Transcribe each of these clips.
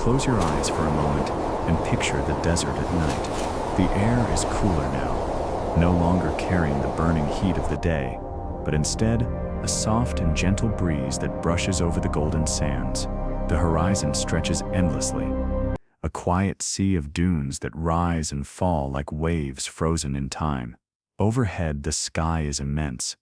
Close your eyes for a moment and picture the desert at night. The air is cooler now, no longer carrying the burning heat of the day, but instead a soft and gentle breeze that brushes over the golden sands. The horizon stretches endlessly, a quiet sea of dunes that rise and fall like waves frozen in time. Overhead, the sky is immense,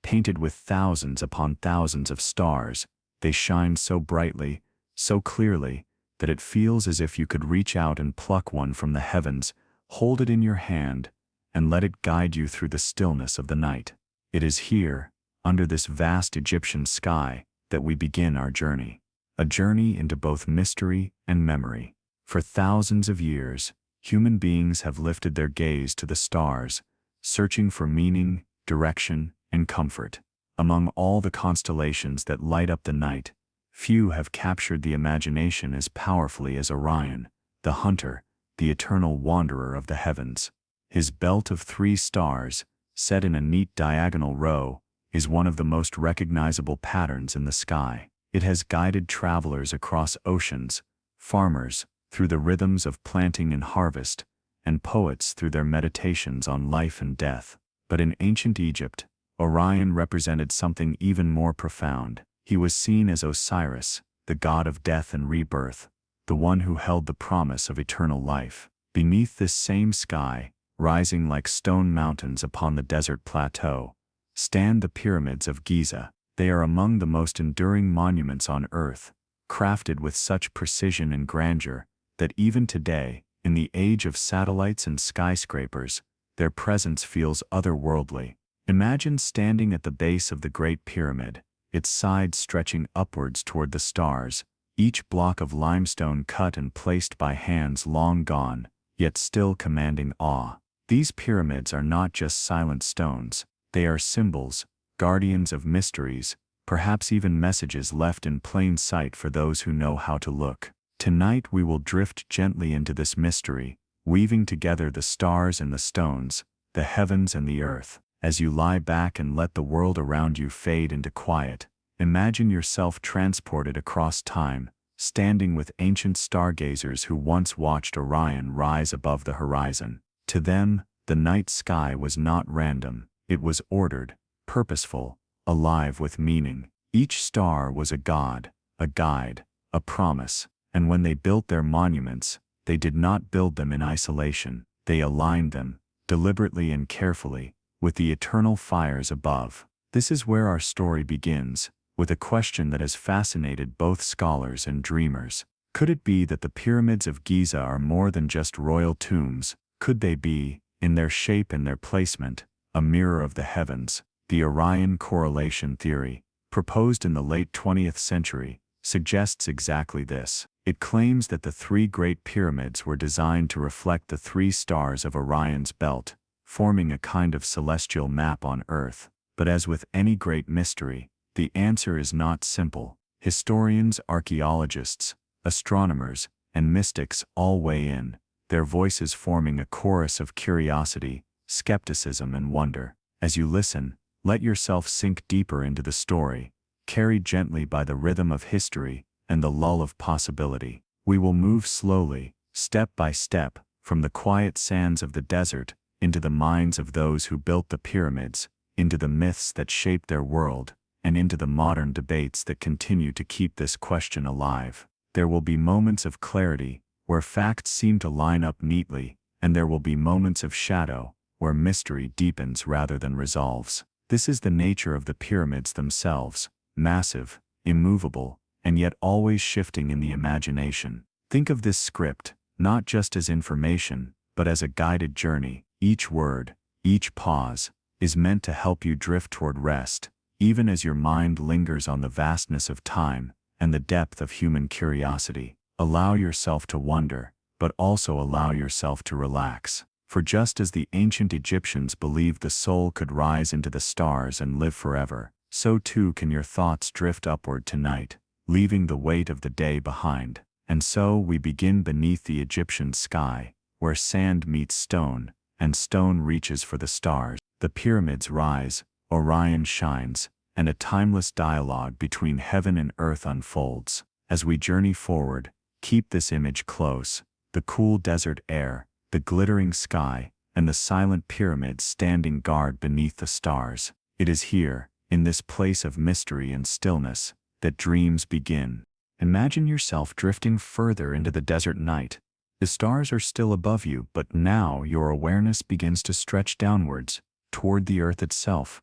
painted with thousands upon thousands of stars. They shine so brightly, so clearly, that it feels as if you could reach out and pluck one from the heavens, hold it in your hand, and let it guide you through the stillness of the night. It is here, under this vast Egyptian sky, that we begin our journey. A journey into both mystery and memory. For thousands of years, human beings have lifted their gaze to the stars, searching for meaning, direction, and comfort. Among all the constellations that light up the night, few have captured the imagination as powerfully as Orion, the hunter, the eternal wanderer of the heavens. His belt of 3 stars, set in a neat diagonal row, is one of the most recognizable patterns in the sky. It has guided travelers across oceans, farmers through the rhythms of planting and harvest, and poets through their meditations on life and death. But in ancient Egypt, Orion represented something even more profound. He was seen as Osiris, the god of death and rebirth, the one who held the promise of eternal life. Beneath this same sky, rising like stone mountains upon the desert plateau, stand the Pyramids of Giza. They are among the most enduring monuments on Earth, crafted with such precision and grandeur that even today, in the age of satellites and skyscrapers, their presence feels otherworldly. Imagine standing at the base of the Great Pyramid, its sides stretching upwards toward the stars, each block of limestone cut and placed by hands long gone, yet still commanding awe. These pyramids are not just silent stones, they are symbols, guardians of mysteries, perhaps even messages left in plain sight for those who know how to look. Tonight we will drift gently into this mystery, weaving together the stars and the stones, the heavens and the earth. As you lie back and let the world around you fade into quiet, imagine yourself transported across time, standing with ancient stargazers who once watched Orion rise above the horizon. To them, the night sky was not random, it was ordered, purposeful, alive with meaning. Each star was a god, a guide, a promise, and when they built their monuments, they did not build them in isolation. They aligned them, deliberately and carefully, with the eternal fires above. This is where our story begins, with a question that has fascinated both scholars and dreamers. Could it be that the Pyramids of Giza are more than just royal tombs? Could they be, in their shape and their placement, a mirror of the heavens? The Orion Correlation Theory, proposed in the late 20th century, suggests exactly this. It claims that the 3 Great Pyramids were designed to reflect the 3 stars of Orion's belt, forming a kind of celestial map on Earth. But as with any great mystery, the answer is not simple. Historians, archaeologists, astronomers, and mystics all weigh in, their voices forming a chorus of curiosity, skepticism, and wonder. As you listen, let yourself sink deeper into the story, carried gently by the rhythm of history and the lull of possibility. We will move slowly, step by step, from the quiet sands of the desert into the minds of those who built the pyramids, into the myths that shaped their world, and into the modern debates that continue to keep this question alive. There will be moments of clarity, where facts seem to line up neatly, and there will be moments of shadow, where mystery deepens rather than resolves. This is the nature of the pyramids themselves, massive, immovable, and yet always shifting in the imagination. Think of this script, not just as information, but as a guided journey. Each word, each pause, is meant to help you drift toward rest, even as your mind lingers on the vastness of time and the depth of human curiosity. Allow yourself to wonder, but also allow yourself to relax. For just as the ancient Egyptians believed the soul could rise into the stars and live forever, so too can your thoughts drift upward tonight, leaving the weight of the day behind. And so we begin beneath the Egyptian sky, where sand meets stone, and stone reaches for the stars. The pyramids rise, Orion shines, and a timeless dialogue between heaven and earth unfolds. As we journey forward, Keep this image close: the cool desert air, the glittering sky, and the silent pyramids standing guard beneath the stars. It is here, in this place of mystery and stillness, that dreams begin. Imagine yourself drifting further into the desert night. The stars are still above you, but now your awareness begins to stretch downwards, toward the earth itself.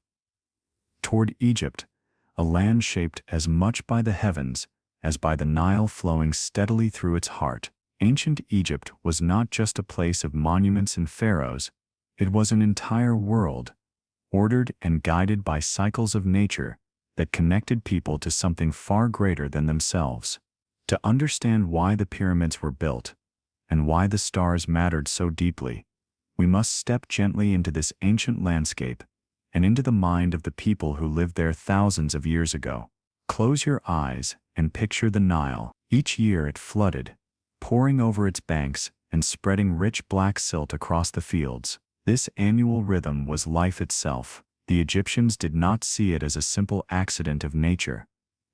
Toward Egypt, a land shaped as much by the heavens as by the Nile flowing steadily through its heart. Ancient Egypt was not just a place of monuments and pharaohs, it was an entire world, ordered and guided by cycles of nature that connected people to something far greater than themselves. To understand why the pyramids were built, and why the stars mattered so deeply, we must step gently into this ancient landscape and into the mind of the people who lived there thousands of years ago. Close your eyes and picture the Nile. Each year it flooded, pouring over its banks and spreading rich black silt across the fields. This annual rhythm was life itself. The Egyptians did not see it as a simple accident of nature.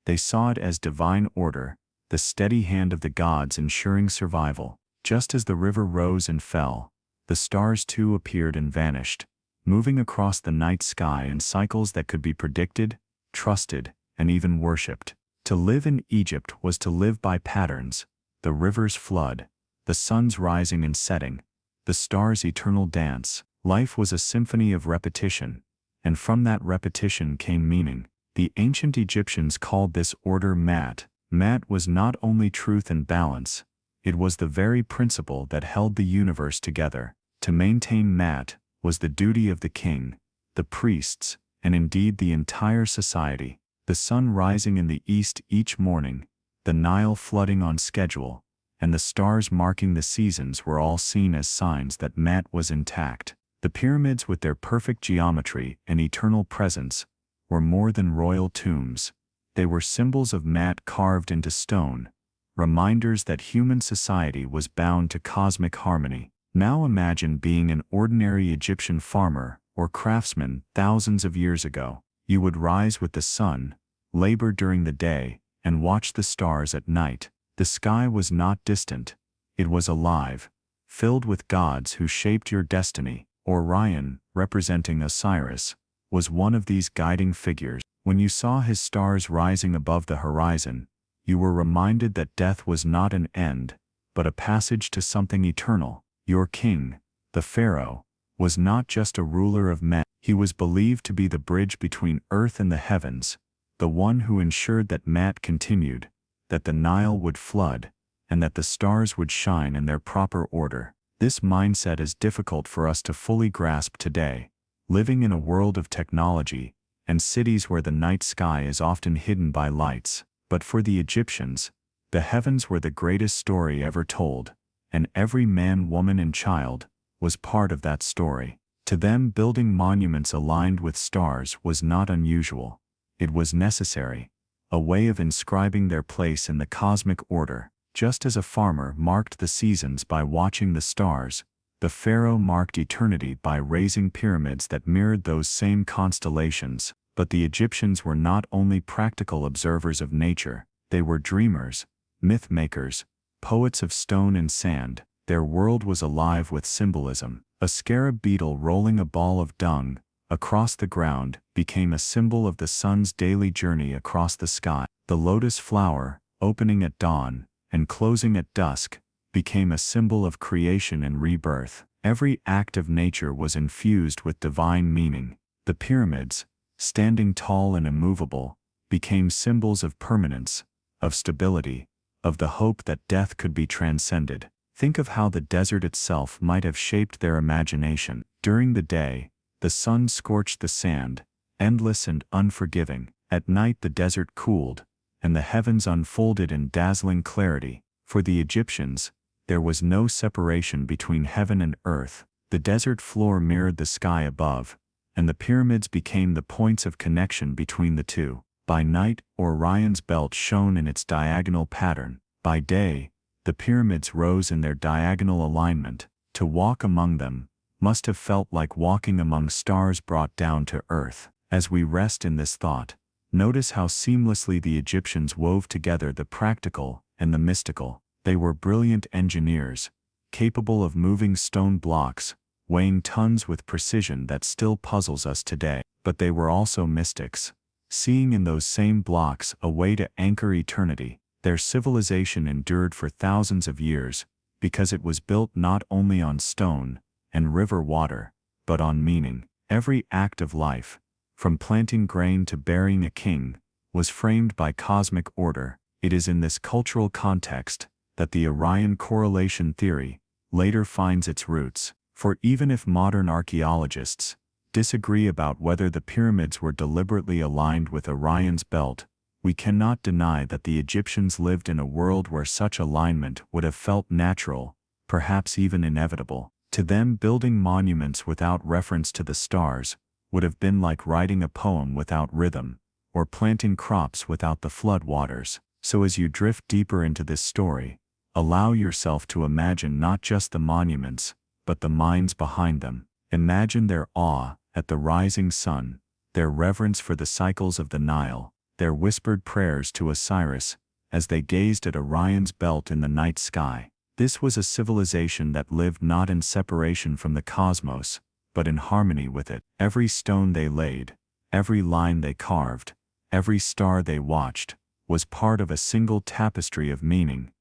They saw it as divine order, the steady hand of the gods ensuring survival. Just as the river rose and fell, the stars too appeared and vanished, moving across the night sky in cycles that could be predicted, trusted, and even worshipped. To live in Egypt was to live by patterns: the river's flood, the sun's rising and setting, the stars' eternal dance. Life was a symphony of repetition, and from that repetition came meaning. The ancient Egyptians called this order Mat. Mat was not only truth and balance, it was the very principle that held the universe together. To maintain Mat was the duty of the king, the priests, and indeed the entire society. The sun rising in the east each morning, the Nile flooding on schedule, and the stars marking the seasons were all seen as signs that Mat was intact. The pyramids, with their perfect geometry and eternal presence, were more than royal tombs. They were symbols of Mat carved into stone, reminders that human society was bound to cosmic harmony. Now imagine being an ordinary Egyptian farmer or craftsman thousands of years ago. You would rise with the sun, labor during the day, and watch the stars at night. The sky was not distant, it was alive, filled with gods who shaped your destiny. Orion, representing Osiris, was one of these guiding figures. When you saw his stars rising above the horizon, you were reminded that death was not an end, but a passage to something eternal. Your king, the pharaoh, was not just a ruler of men. He was believed to be the bridge between earth and the heavens, the one who ensured that Mat continued, that the Nile would flood, and that the stars would shine in their proper order. This mindset is difficult for us to fully grasp today, living in a world of technology and cities where the night sky is often hidden by lights. But for the Egyptians, the heavens were the greatest story ever told, and every man, woman, and child was part of that story. To them, building monuments aligned with stars was not unusual. It was necessary, a way of inscribing their place in the cosmic order. Just as a farmer marked the seasons by watching the stars, the pharaoh marked eternity by raising pyramids that mirrored those same constellations. But the Egyptians were not only practical observers of nature, they were dreamers, myth makers, poets of stone and sand. Their world was alive with symbolism. A scarab beetle rolling a ball of dung across the ground became a symbol of the sun's daily journey across the sky. The lotus flower, opening at dawn and closing at dusk, became a symbol of creation and rebirth. Every act of nature was infused with divine meaning. The pyramids, standing tall and immovable, became symbols of permanence, of stability, of the hope that death could be transcended. Think of how the desert itself might have shaped their imagination. During the day, the sun scorched the sand, endless and unforgiving. At night the desert cooled, and the heavens unfolded in dazzling clarity. For the Egyptians, there was no separation between heaven and earth. The desert floor mirrored the sky above, and the pyramids became the points of connection between the two. By night, Orion's belt shone in its diagonal pattern. By day, the pyramids rose in their diagonal alignment. To walk among them must have felt like walking among stars brought down to earth. As we rest in this thought, notice how seamlessly the Egyptians wove together the practical and the mystical. They were brilliant engineers, capable of moving stone blocks, weighing tons with precision that still puzzles us today. But they were also mystics, seeing in those same blocks a way to anchor eternity. Their civilization endured for thousands of years because it was built not only on stone and river water, but on meaning. Every act of life, from planting grain to burying a king, was framed by cosmic order. It is in this cultural context that the Orion Correlation Theory later finds its roots. For even if modern archaeologists disagree about whether the pyramids were deliberately aligned with Orion's belt, we cannot deny that the Egyptians lived in a world where such alignment would have felt natural, perhaps even inevitable. To them, building monuments without reference to the stars would have been like writing a poem without rhythm, or planting crops without the flood waters. So as you drift deeper into this story, allow yourself to imagine not just the monuments, but the minds behind them. Imagine their awe at the rising sun, their reverence for the cycles of the Nile, their whispered prayers to Osiris as they gazed at Orion's belt in the night sky. This was a civilization that lived not in separation from the cosmos, but in harmony with it. Every stone they laid, every line they carved, every star they watched, was part of a single tapestry of meaning,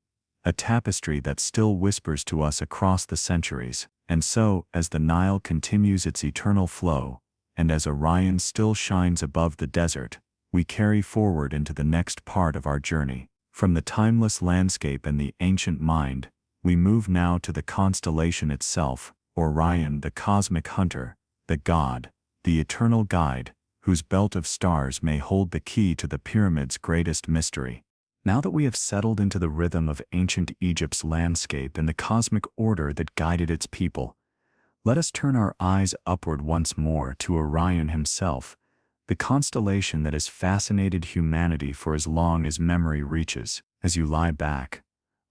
a tapestry that still whispers to us across the centuries. And so, as the Nile continues its eternal flow, and as Orion still shines above the desert, we carry forward into the next part of our journey. From the timeless landscape and the ancient mind, we move now to the constellation itself, Orion, the cosmic hunter, the god, the eternal guide, whose belt of stars may hold the key to the pyramid's greatest mystery. Now that we have settled into the rhythm of ancient Egypt's landscape and the cosmic order that guided its people, let us turn our eyes upward once more to Orion himself, the constellation that has fascinated humanity for as long as memory reaches. As you lie back,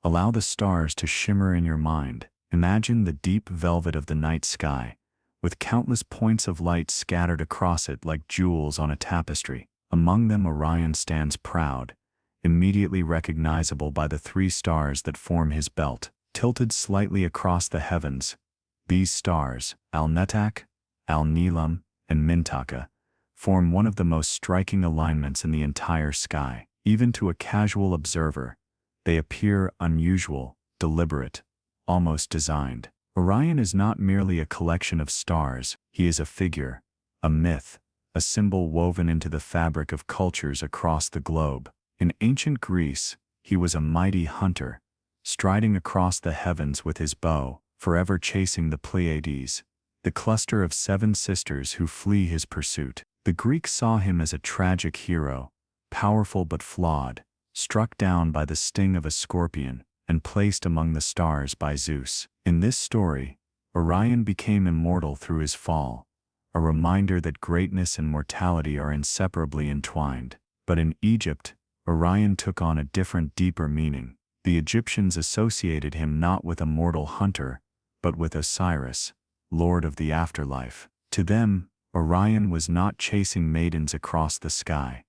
allow the stars to shimmer in your mind. Imagine the deep velvet of the night sky, with countless points of light scattered across it like jewels on a tapestry. Among them, Orion stands proud, immediately recognizable by the 3 stars that form his belt, tilted slightly across the heavens. These stars, Al-Netak, Al-Nilam, and Mintaka, form one of the most striking alignments in the entire sky. Even to a casual observer, they appear unusual, deliberate, almost designed. Orion is not merely a collection of stars, he is a figure, a myth, a symbol woven into the fabric of cultures across the globe. In ancient Greece, he was a mighty hunter, striding across the heavens with his bow, forever chasing the Pleiades, the cluster of 7 sisters who flee his pursuit. The Greeks saw him as a tragic hero, powerful but flawed, struck down by the sting of a scorpion, and placed among the stars by Zeus. In this story, Orion became immortal through his fall, a reminder that greatness and mortality are inseparably entwined. But in Egypt, Orion took on a different, deeper meaning. The Egyptians associated him not with a mortal hunter, but with Osiris, lord of the afterlife. To them, Orion was not chasing maidens across the sky.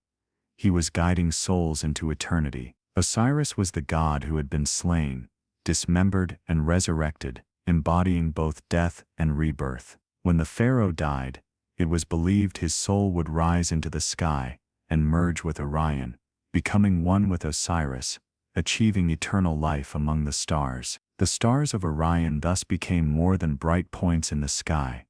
He was guiding souls into eternity. Osiris was the god who had been slain, dismembered, and resurrected, embodying both death and rebirth. When the pharaoh died, it was believed his soul would rise into the sky and merge with Orion, becoming one with Osiris, achieving eternal life among the stars. The stars of Orion thus became more than bright points in the sky.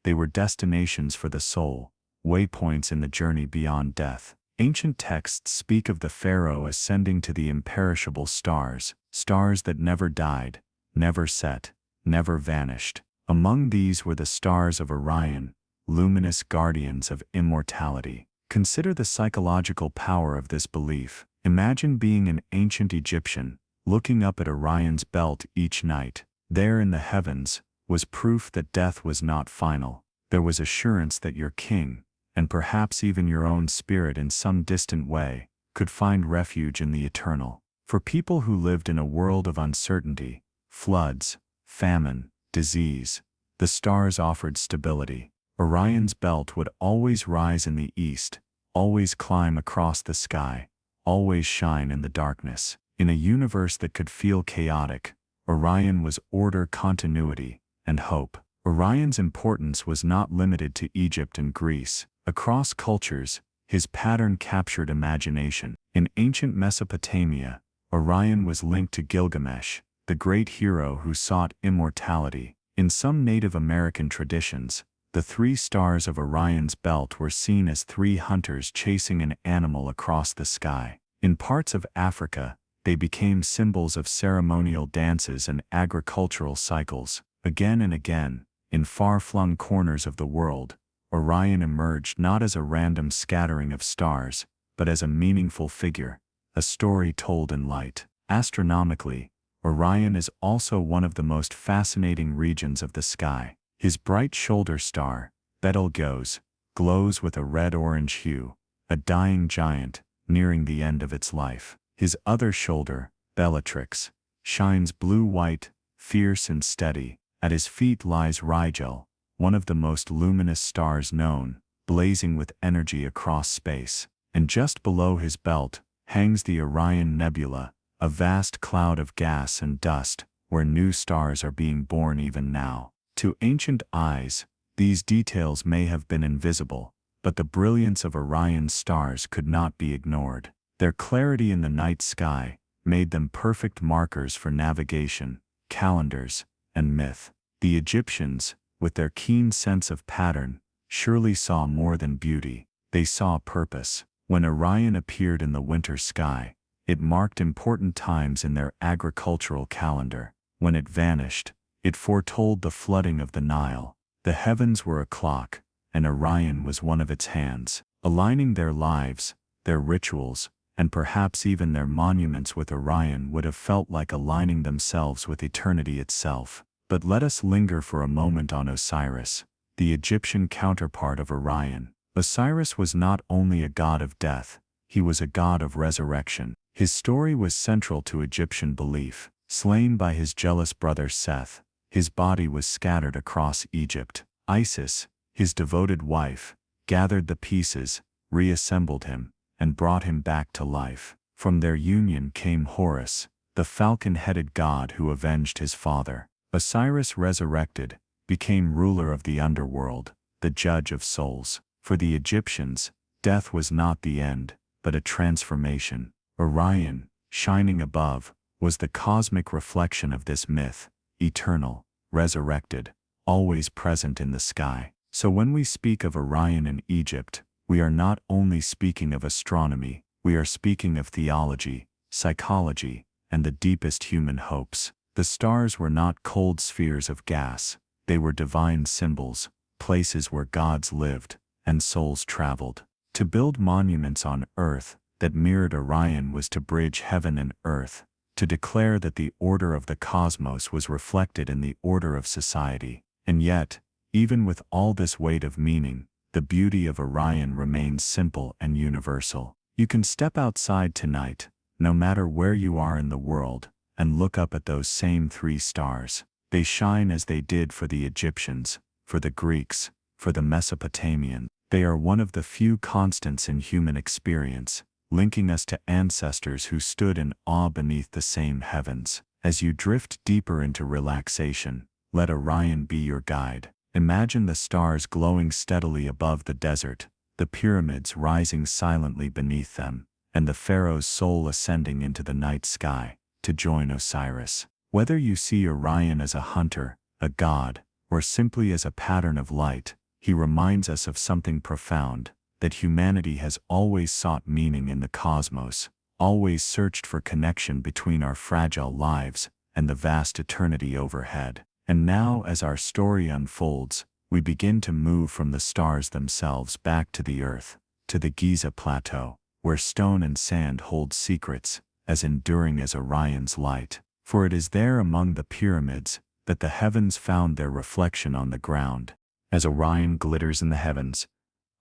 They were destinations for the soul, waypoints in the journey beyond death. Ancient texts speak of the pharaoh ascending to the imperishable stars, stars that never died, never set, never vanished. Among these were the stars of Orion, luminous guardians of immortality. Consider the psychological power of this belief. Imagine being an ancient Egyptian, looking up at Orion's belt each night. There in the heavens was proof that death was not final. There was assurance that your king, and perhaps even your own spirit in some distant way, could find refuge in the eternal. For people who lived in a world of uncertainty, floods, famine, disease, the stars offered stability. Orion's belt would always rise in the east, always climb across the sky, always shine in the darkness. In a universe that could feel chaotic, Orion was order, continuity, and hope. Orion's importance was not limited to Egypt and Greece. Across cultures, his pattern captured imagination. In ancient Mesopotamia, Orion was linked to Gilgamesh, the great hero who sought immortality. In some Native American traditions, the 3 stars of Orion's belt were seen as 3 hunters chasing an animal across the sky. In parts of Africa, they became symbols of ceremonial dances and agricultural cycles. Again and again, in far-flung corners of the world, Orion emerged not as a random scattering of stars, but as a meaningful figure, a story told in light. Astronomically, Orion is also one of the most fascinating regions of the sky. His bright shoulder star, Betelgeuse, glows with a red-orange hue, a dying giant, nearing the end of its life. His other shoulder, Bellatrix, shines blue-white, fierce and steady. At his feet lies Rigel, one of the most luminous stars known, blazing with energy across space. And just below his belt hangs the Orion Nebula, a vast cloud of gas and dust, where new stars are being born even now. To ancient eyes, these details may have been invisible, but the brilliance of Orion's stars could not be ignored. Their clarity in the night sky made them perfect markers for navigation, calendars, and myth. The Egyptians, with their keen sense of pattern, surely saw more than beauty. They saw purpose. When Orion appeared in the winter sky, it marked important times in their agricultural calendar. When it vanished, it foretold the flooding of the Nile. The heavens were a clock, and Orion was one of its hands, aligning their lives, their rituals, and perhaps even their monuments with Orion would have felt like aligning themselves with eternity itself. But let us linger for a moment on Osiris, the Egyptian counterpart of Orion. Osiris was not only a god of death, he was a god of resurrection. His story was central to Egyptian belief. Slain by his jealous brother Seth, his body was scattered across Egypt. Isis, his devoted wife, gathered the pieces, reassembled him, and brought him back to life. From their union came Horus, the falcon-headed god who avenged his father. Osiris resurrected, became ruler of the underworld, the judge of souls. For the Egyptians, death was not the end, but a transformation. Orion, shining above, was the cosmic reflection of this myth, eternal, resurrected, always present in the sky. So when we speak of Orion in Egypt, we are not only speaking of astronomy, we are speaking of theology, psychology, and the deepest human hopes. The stars were not cold spheres of gas, they were divine symbols, places where gods lived, and souls traveled. To build monuments on earth that mirrored Orion was to bridge heaven and earth, to declare that the order of the cosmos was reflected in the order of society. And yet, even with all this weight of meaning, the beauty of Orion remains simple and universal. You can step outside tonight, no matter where you are in the world, and look up at those same 3 stars. They shine as they did for the Egyptians, for the Greeks, for the Mesopotamians. They are one of the few constants in human experience, linking us to ancestors who stood in awe beneath the same heavens. As you drift deeper into relaxation, let Orion be your guide. Imagine the stars glowing steadily above the desert, the pyramids rising silently beneath them, and the pharaoh's soul ascending into the night sky to join Osiris. Whether you see Orion as a hunter, a god, or simply as a pattern of light, he reminds us of something profound, that humanity has always sought meaning in the cosmos, always searched for connection between our fragile lives and the vast eternity overhead. And now, as our story unfolds, we begin to move from the stars themselves back to the earth, to the Giza Plateau, where stone and sand hold secrets as enduring as Orion's light. For it is there among the pyramids that the heavens found their reflection on the ground. As Orion glitters in the heavens,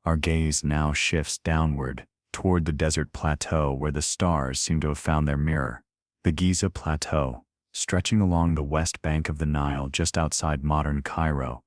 our gaze now shifts downward, toward the desert plateau where the stars seem to have found their mirror. The Giza Plateau, stretching along the west bank of the Nile just outside modern Cairo,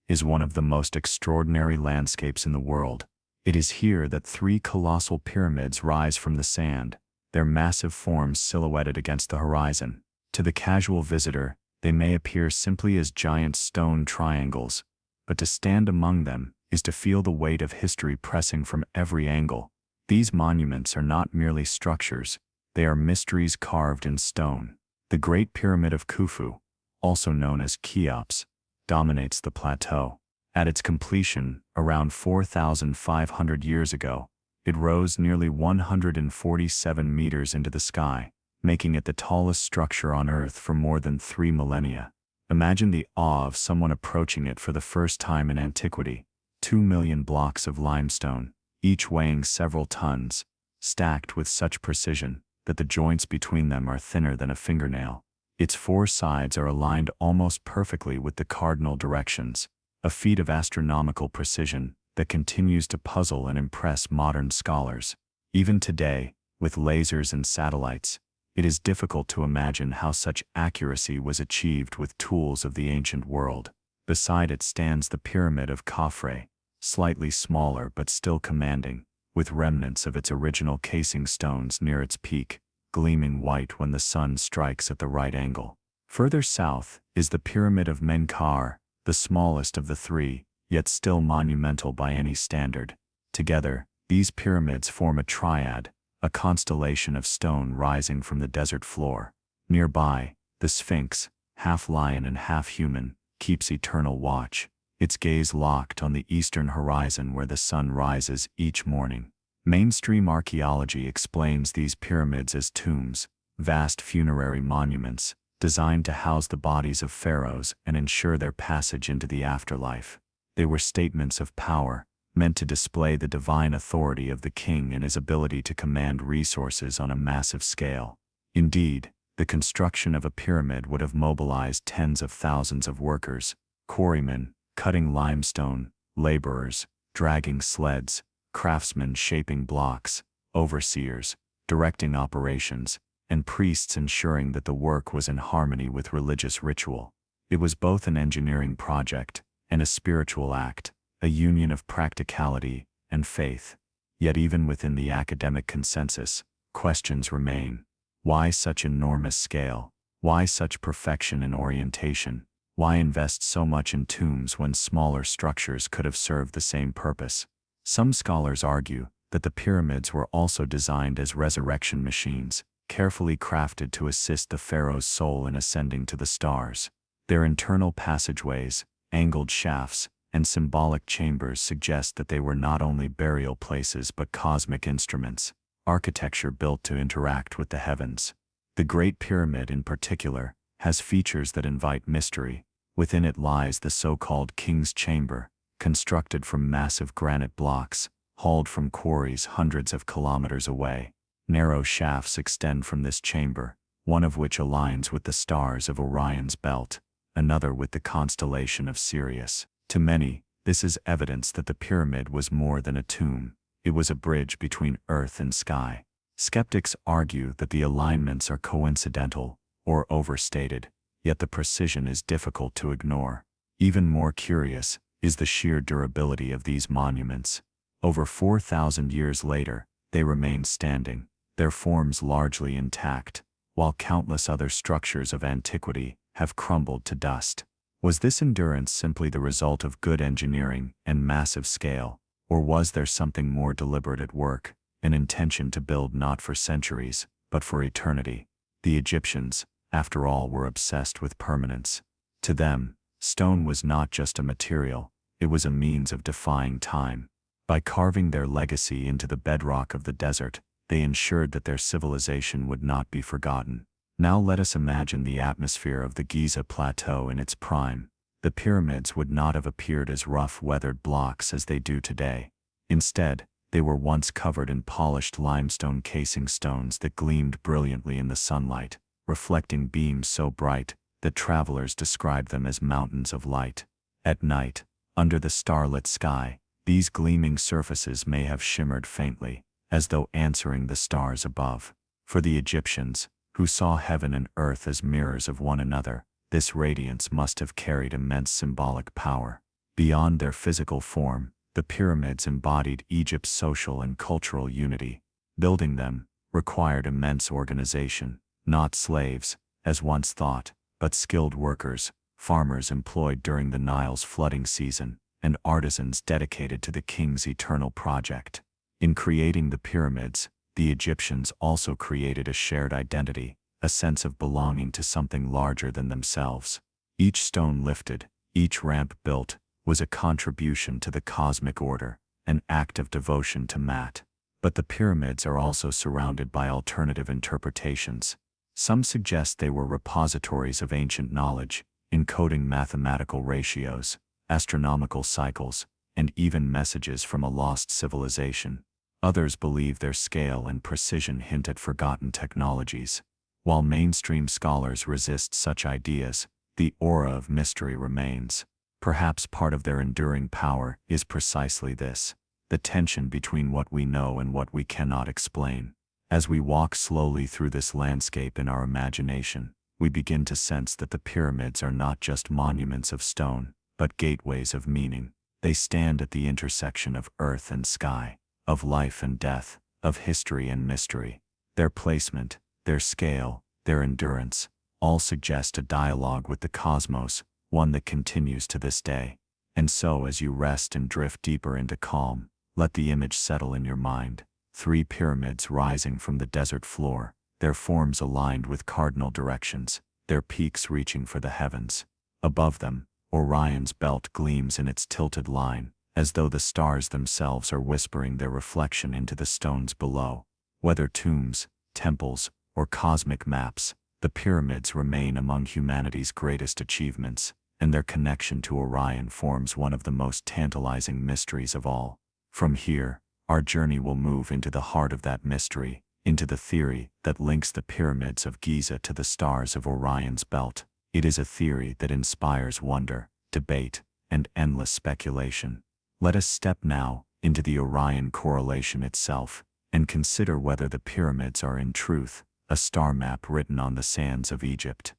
is one of the most extraordinary landscapes in the world. It is here that 3 colossal pyramids rise from the sand, their massive forms silhouetted against the horizon. To the casual visitor, they may appear simply as giant stone triangles, but to stand among them is to feel the weight of history pressing from every angle. These monuments are not merely structures, they are mysteries carved in stone. The Great Pyramid of Khufu, also known as Cheops, dominates the plateau. At its completion, around 4,500 years ago, it rose nearly 147 meters into the sky, making it the tallest structure on Earth for more than 3 millennia. Imagine the awe of someone approaching it for the first time in antiquity. 2 million blocks of limestone, each weighing several tons, stacked with such precision that the joints between them are thinner than a fingernail. Its 4 sides are aligned almost perfectly with the cardinal directions, a feat of astronomical precision that continues to puzzle and impress modern scholars. Even today, with lasers and satellites, it is difficult to imagine how such accuracy was achieved with tools of the ancient world. Beside it stands the Pyramid of Khafre, slightly smaller but still commanding, with remnants of its original casing stones near its peak, gleaming white when the sun strikes at the right angle. Further south is the Pyramid of Menkaure, the smallest of the 3, yet still monumental by any standard. Together, these pyramids form a triad, a constellation of stone rising from the desert floor. Nearby, the Sphinx, half lion and half human, keeps eternal watch, its gaze locked on the eastern horizon where the sun rises each morning. Mainstream archaeology explains these pyramids as tombs, vast funerary monuments, designed to house the bodies of pharaohs and ensure their passage into the afterlife. They were statements of power, meant to display the divine authority of the king and his ability to command resources on a massive scale. Indeed, the construction of a pyramid would have mobilized tens of thousands of workers, quarrymen, cutting limestone, laborers, dragging sleds, craftsmen shaping blocks, overseers, directing operations, and priests ensuring that the work was in harmony with religious ritual. It was both an engineering project and a spiritual act, a union of practicality and faith. Yet even within the academic consensus, questions remain. Why such enormous scale? Why such perfection in orientation? Why invest so much in tombs when smaller structures could have served the same purpose? Some scholars argue that the pyramids were also designed as resurrection machines, carefully crafted to assist the pharaoh's soul in ascending to the stars. Their internal passageways, angled shafts, and symbolic chambers suggest that they were not only burial places but cosmic instruments, architecture built to interact with the heavens. The Great Pyramid in particular has features that invite mystery. Within it lies the so-called King's Chamber, constructed from massive granite blocks, hauled from quarries hundreds of kilometers away. Narrow shafts extend from this chamber, one of which aligns with the stars of Orion's Belt, another with the constellation of Sirius. To many, this is evidence that the pyramid was more than a tomb. It was a bridge between earth and sky. Skeptics argue that the alignments are coincidental or overstated, yet the precision is difficult to ignore. Even more curious is the sheer durability of these monuments. Over 4,000 years later, they remain standing, their forms largely intact, while countless other structures of antiquity have crumbled to dust. Was this endurance simply the result of good engineering and massive scale, or was there something more deliberate at work, an intention to build not for centuries, but for eternity? The Egyptians, after all, were obsessed with permanence. To them, stone was not just a material, it was a means of defying time. By carving their legacy into the bedrock of the desert, they ensured that their civilization would not be forgotten. Now let us imagine the atmosphere of the Giza Plateau in its prime. The pyramids would not have appeared as rough, weathered blocks as they do today. Instead, they were once covered in polished limestone casing stones that gleamed brilliantly in the sunlight, reflecting beams so bright that travelers described them as mountains of light. At night, under the starlit sky, these gleaming surfaces may have shimmered faintly, as though answering the stars above. For the Egyptians, who saw heaven and earth as mirrors of one another, this radiance must have carried immense symbolic power. Beyond their physical form, the pyramids embodied Egypt's social and cultural unity. Building them, required immense organization, not slaves, as once thought, but skilled workers, farmers employed during the Nile's flooding season, and artisans dedicated to the king's eternal project. In creating the pyramids, the Egyptians also created a shared identity, a sense of belonging to something larger than themselves. Each stone lifted, each ramp built, was a contribution to the cosmic order, an act of devotion to Maat. But the pyramids are also surrounded by alternative interpretations. Some suggest they were repositories of ancient knowledge, encoding mathematical ratios, astronomical cycles, and even messages from a lost civilization. Others believe their scale and precision hint at forgotten technologies. While mainstream scholars resist such ideas, the aura of mystery remains. Perhaps part of their enduring power is precisely this, the tension between what we know and what we cannot explain. As we walk slowly through this landscape in our imagination, we begin to sense that the pyramids are not just monuments of stone, but gateways of meaning. They stand at the intersection of earth and sky, of life and death, of history and mystery. Their placement, their scale, their endurance, all suggest a dialogue with the cosmos, one that continues to this day. And so as you rest and drift deeper into calm, let the image settle in your mind. 3 pyramids rising from the desert floor, their forms aligned with cardinal directions, their peaks reaching for the heavens. Above them, Orion's belt gleams in its tilted line, as though the stars themselves are whispering their reflection into the stones below. Whether tombs, temples, or cosmic maps, the pyramids remain among humanity's greatest achievements, and their connection to Orion forms one of the most tantalizing mysteries of all. From here, our journey will move into the heart of that mystery, into the theory that links the pyramids of Giza to the stars of Orion's belt. It is a theory that inspires wonder, debate, and endless speculation. Let us step now into the Orion correlation itself, and consider whether the pyramids are in truth a star map written on the sands of Egypt.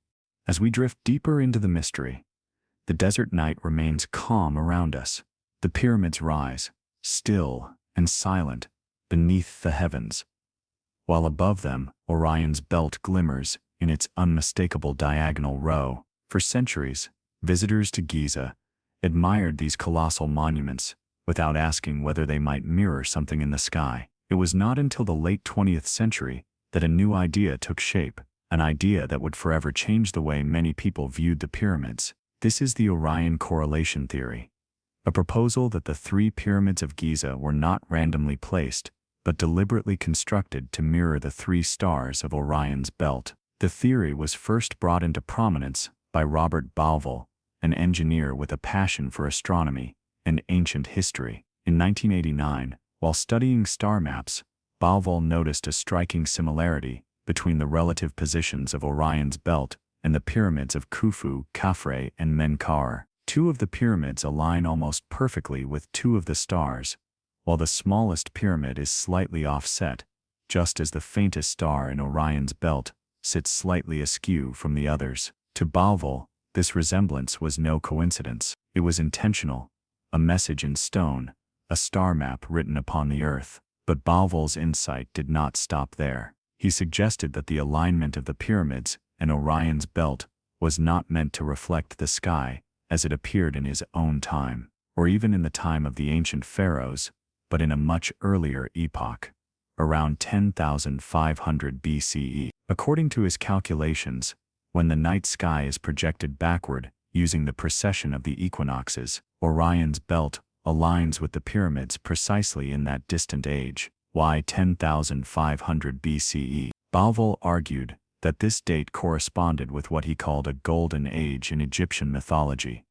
As we drift deeper into the mystery, the desert night remains calm around us. The pyramids rise, still and silent, beneath the heavens, while above them Orion's belt glimmers in its unmistakable diagonal row. For centuries, visitors to Giza admired these colossal monuments without asking whether they might mirror something in the sky. It was not until the late 20th century that a new idea took shape, an idea that would forever change the way many people viewed the pyramids. This is the Orion Correlation Theory, a proposal that the 3 pyramids of Giza were not randomly placed, but deliberately constructed to mirror the 3 stars of Orion's belt. The theory was first brought into prominence by Robert Bauval, an engineer with a passion for astronomy and ancient history. In 1989, while studying star maps, Bauval noticed a striking similarity between the relative positions of Orion's belt and the pyramids of Khufu, Khafre, and Menkaure. 2 of the pyramids align almost perfectly with 2 of the stars, while the smallest pyramid is slightly offset, just as the faintest star in Orion's belt sits slightly askew from the others. To Bauval, this resemblance was no coincidence. It was intentional, a message in stone, a star map written upon the earth. But Bauval's insight did not stop there. He suggested that the alignment of the pyramids and Orion's belt was not meant to reflect the sky as it appeared in his own time, or even in the time of the ancient pharaohs, but in a much earlier epoch, around 10,500 BCE. According to his calculations, when the night sky is projected backward using the precession of the equinoxes, Orion's belt aligns with the pyramids precisely in that distant age. Why 10,500 BCE? Bauval argued that this date corresponded with what he called a golden age in Egyptian mythology,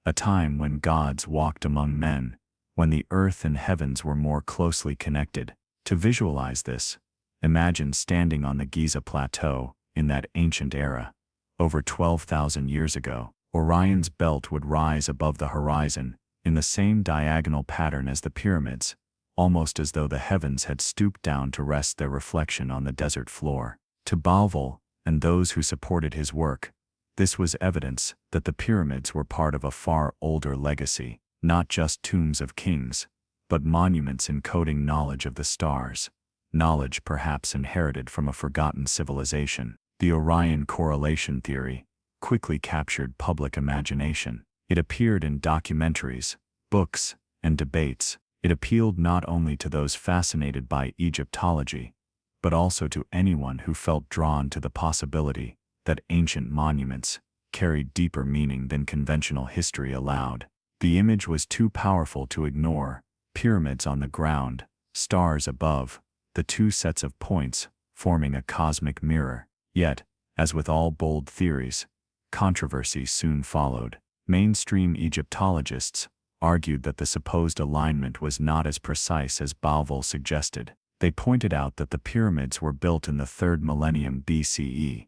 a time when gods walked among men, when the earth and heavens were more closely connected. To visualize this, imagine standing on the Giza Plateau in that ancient era. Over 12,000 years ago, Orion's belt would rise above the horizon in the same diagonal pattern as the pyramids, almost as though the heavens had stooped down to rest their reflection on the desert floor. To Bauval and those who supported his work, this was evidence that the pyramids were part of a far older legacy, not just tombs of kings, but monuments encoding knowledge of the stars. knowledge perhaps inherited from a forgotten civilization. The Orion Correlation Theory quickly captured public imagination. It appeared in documentaries, books, and debates. It appealed not only to those fascinated by Egyptology, but also to anyone who felt drawn to the possibility that ancient monuments carried deeper meaning than conventional history allowed. The image was too powerful to ignore: pyramids on the ground, stars above, the two sets of points forming a cosmic mirror. Yet, as with all bold theories, controversy soon followed. Mainstream Egyptologists argued that the supposed alignment was not as precise as Bauval suggested. They pointed out that the pyramids were built in the 3rd millennium BCE,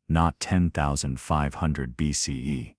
not 10,500 BCE,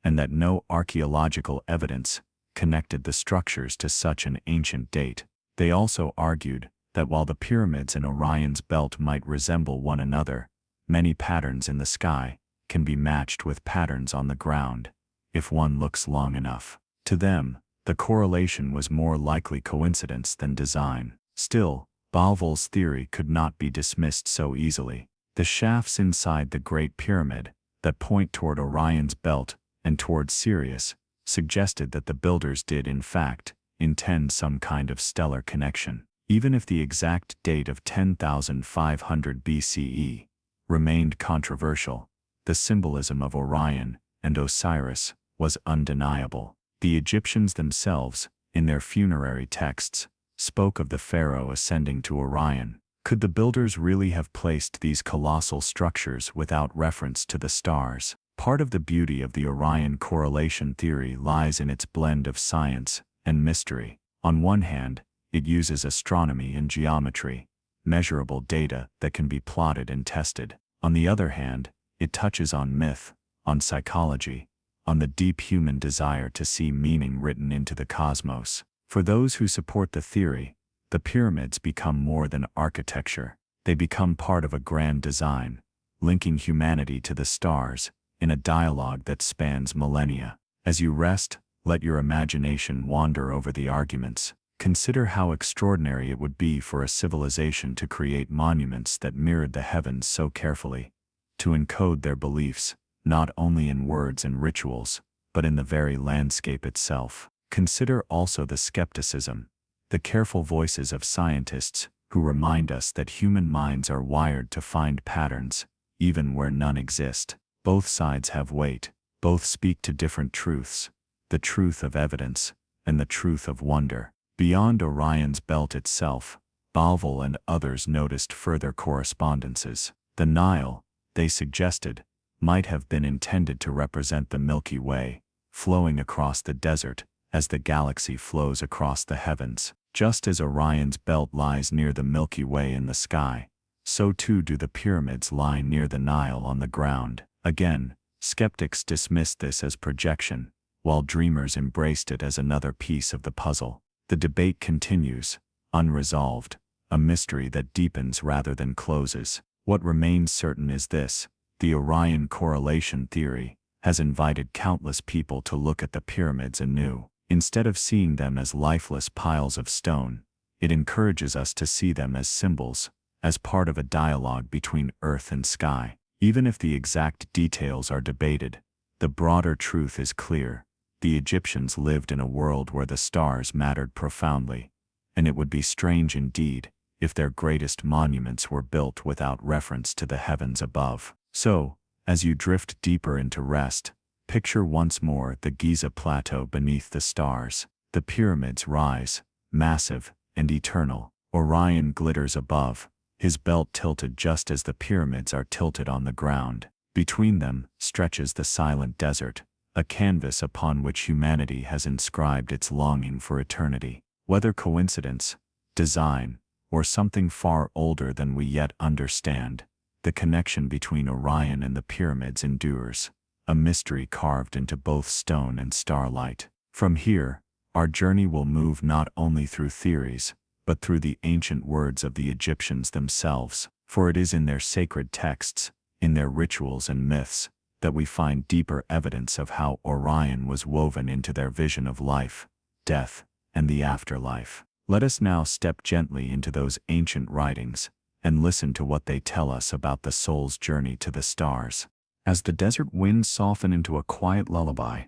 and that no archaeological evidence connected the structures to such an ancient date. They also argued that while the pyramids in Orion's belt might resemble one another, many patterns in the sky can be matched with patterns on the ground, if one looks long enough. To them, the correlation was more likely coincidence than design. Still, Bauval's theory could not be dismissed so easily. The shafts inside the Great Pyramid, that point toward Orion's belt and toward Sirius, suggested that the builders did in fact intend some kind of stellar connection. Even if the exact date of 10,500 BCE remained controversial, the symbolism of Orion and Osiris was undeniable. The Egyptians themselves, in their funerary texts, spoke of the pharaoh ascending to Orion. Could the builders really have placed these colossal structures without reference to the stars? Part of the beauty of the Orion Correlation Theory lies in its blend of science and mystery. On one hand, it uses astronomy and geometry, measurable data that can be plotted and tested. On the other hand, it touches on myth, on psychology, on the deep human desire to see meaning written into the cosmos. For those who support the theory, the pyramids become more than architecture. They become part of a grand design, linking humanity to the stars in a dialogue that spans millennia. As you rest, let your imagination wander over the arguments. Consider how extraordinary it would be for a civilization to create monuments that mirrored the heavens so carefully, to encode their beliefs, not only in words and rituals, but in the very landscape itself. Consider also the skepticism, the careful voices of scientists who remind us that human minds are wired to find patterns, even where none exist. Both sides have weight, both speak to different truths, the truth of evidence and the truth of wonder. Beyond Orion's belt itself, Bauval and others noticed further correspondences. The Nile, they suggested, might have been intended to represent the Milky Way, flowing across the desert as the galaxy flows across the heavens. Just as Orion's belt lies near the Milky Way in the sky, so too do the pyramids lie near the Nile on the ground. Again, skeptics dismissed this as projection, while dreamers embraced it as another piece of the puzzle. The debate continues, unresolved, a mystery that deepens rather than closes. What remains certain is this: the Orion Correlation Theory has invited countless people to look at the pyramids anew. Instead of seeing them as lifeless piles of stone, it encourages us to see them as symbols, as part of a dialogue between earth and sky. Even if the exact details are debated, the broader truth is clear. The Egyptians lived in a world where the stars mattered profoundly, and it would be strange indeed if their greatest monuments were built without reference to the heavens above. So, as you drift deeper into rest, picture once more the Giza plateau beneath the stars. The pyramids rise, massive and eternal. Orion glitters above, his belt tilted just as the pyramids are tilted on the ground. Between them stretches the silent desert, a canvas upon which humanity has inscribed its longing for eternity. Whether coincidence, design, or something far older than we yet understand, the connection between Orion and the pyramids endures, a mystery carved into both stone and starlight. From here, our journey will move not only through theories, but through the ancient words of the Egyptians themselves, for it is in their sacred texts, in their rituals and myths, that we find deeper evidence of how Orion was woven into their vision of life, death, and the afterlife. Let us now step gently into those ancient writings and listen to what they tell us about the soul's journey to the stars. As the desert winds soften into a quiet lullaby,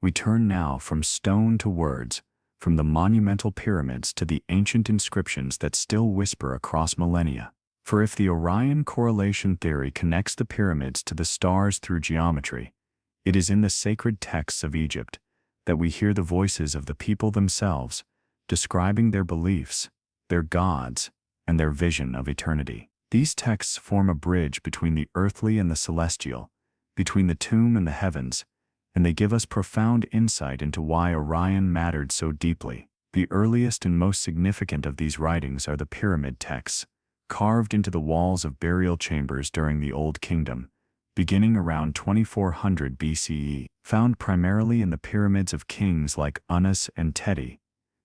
we turn now from stone to words, from the monumental pyramids to the ancient inscriptions that still whisper across millennia. For if the Orion Correlation Theory connects the pyramids to the stars through geometry, it is in the sacred texts of Egypt that we hear the voices of the people themselves, describing their beliefs, their gods, and their vision of eternity. These texts form a bridge between the earthly and the celestial, between the tomb and the heavens, and they give us profound insight into why Orion mattered so deeply. The earliest and most significant of these writings are the pyramid texts, carved into the walls of burial chambers during the Old Kingdom, beginning around 2400 BCE. Found primarily in the pyramids of kings like Unas and Teti,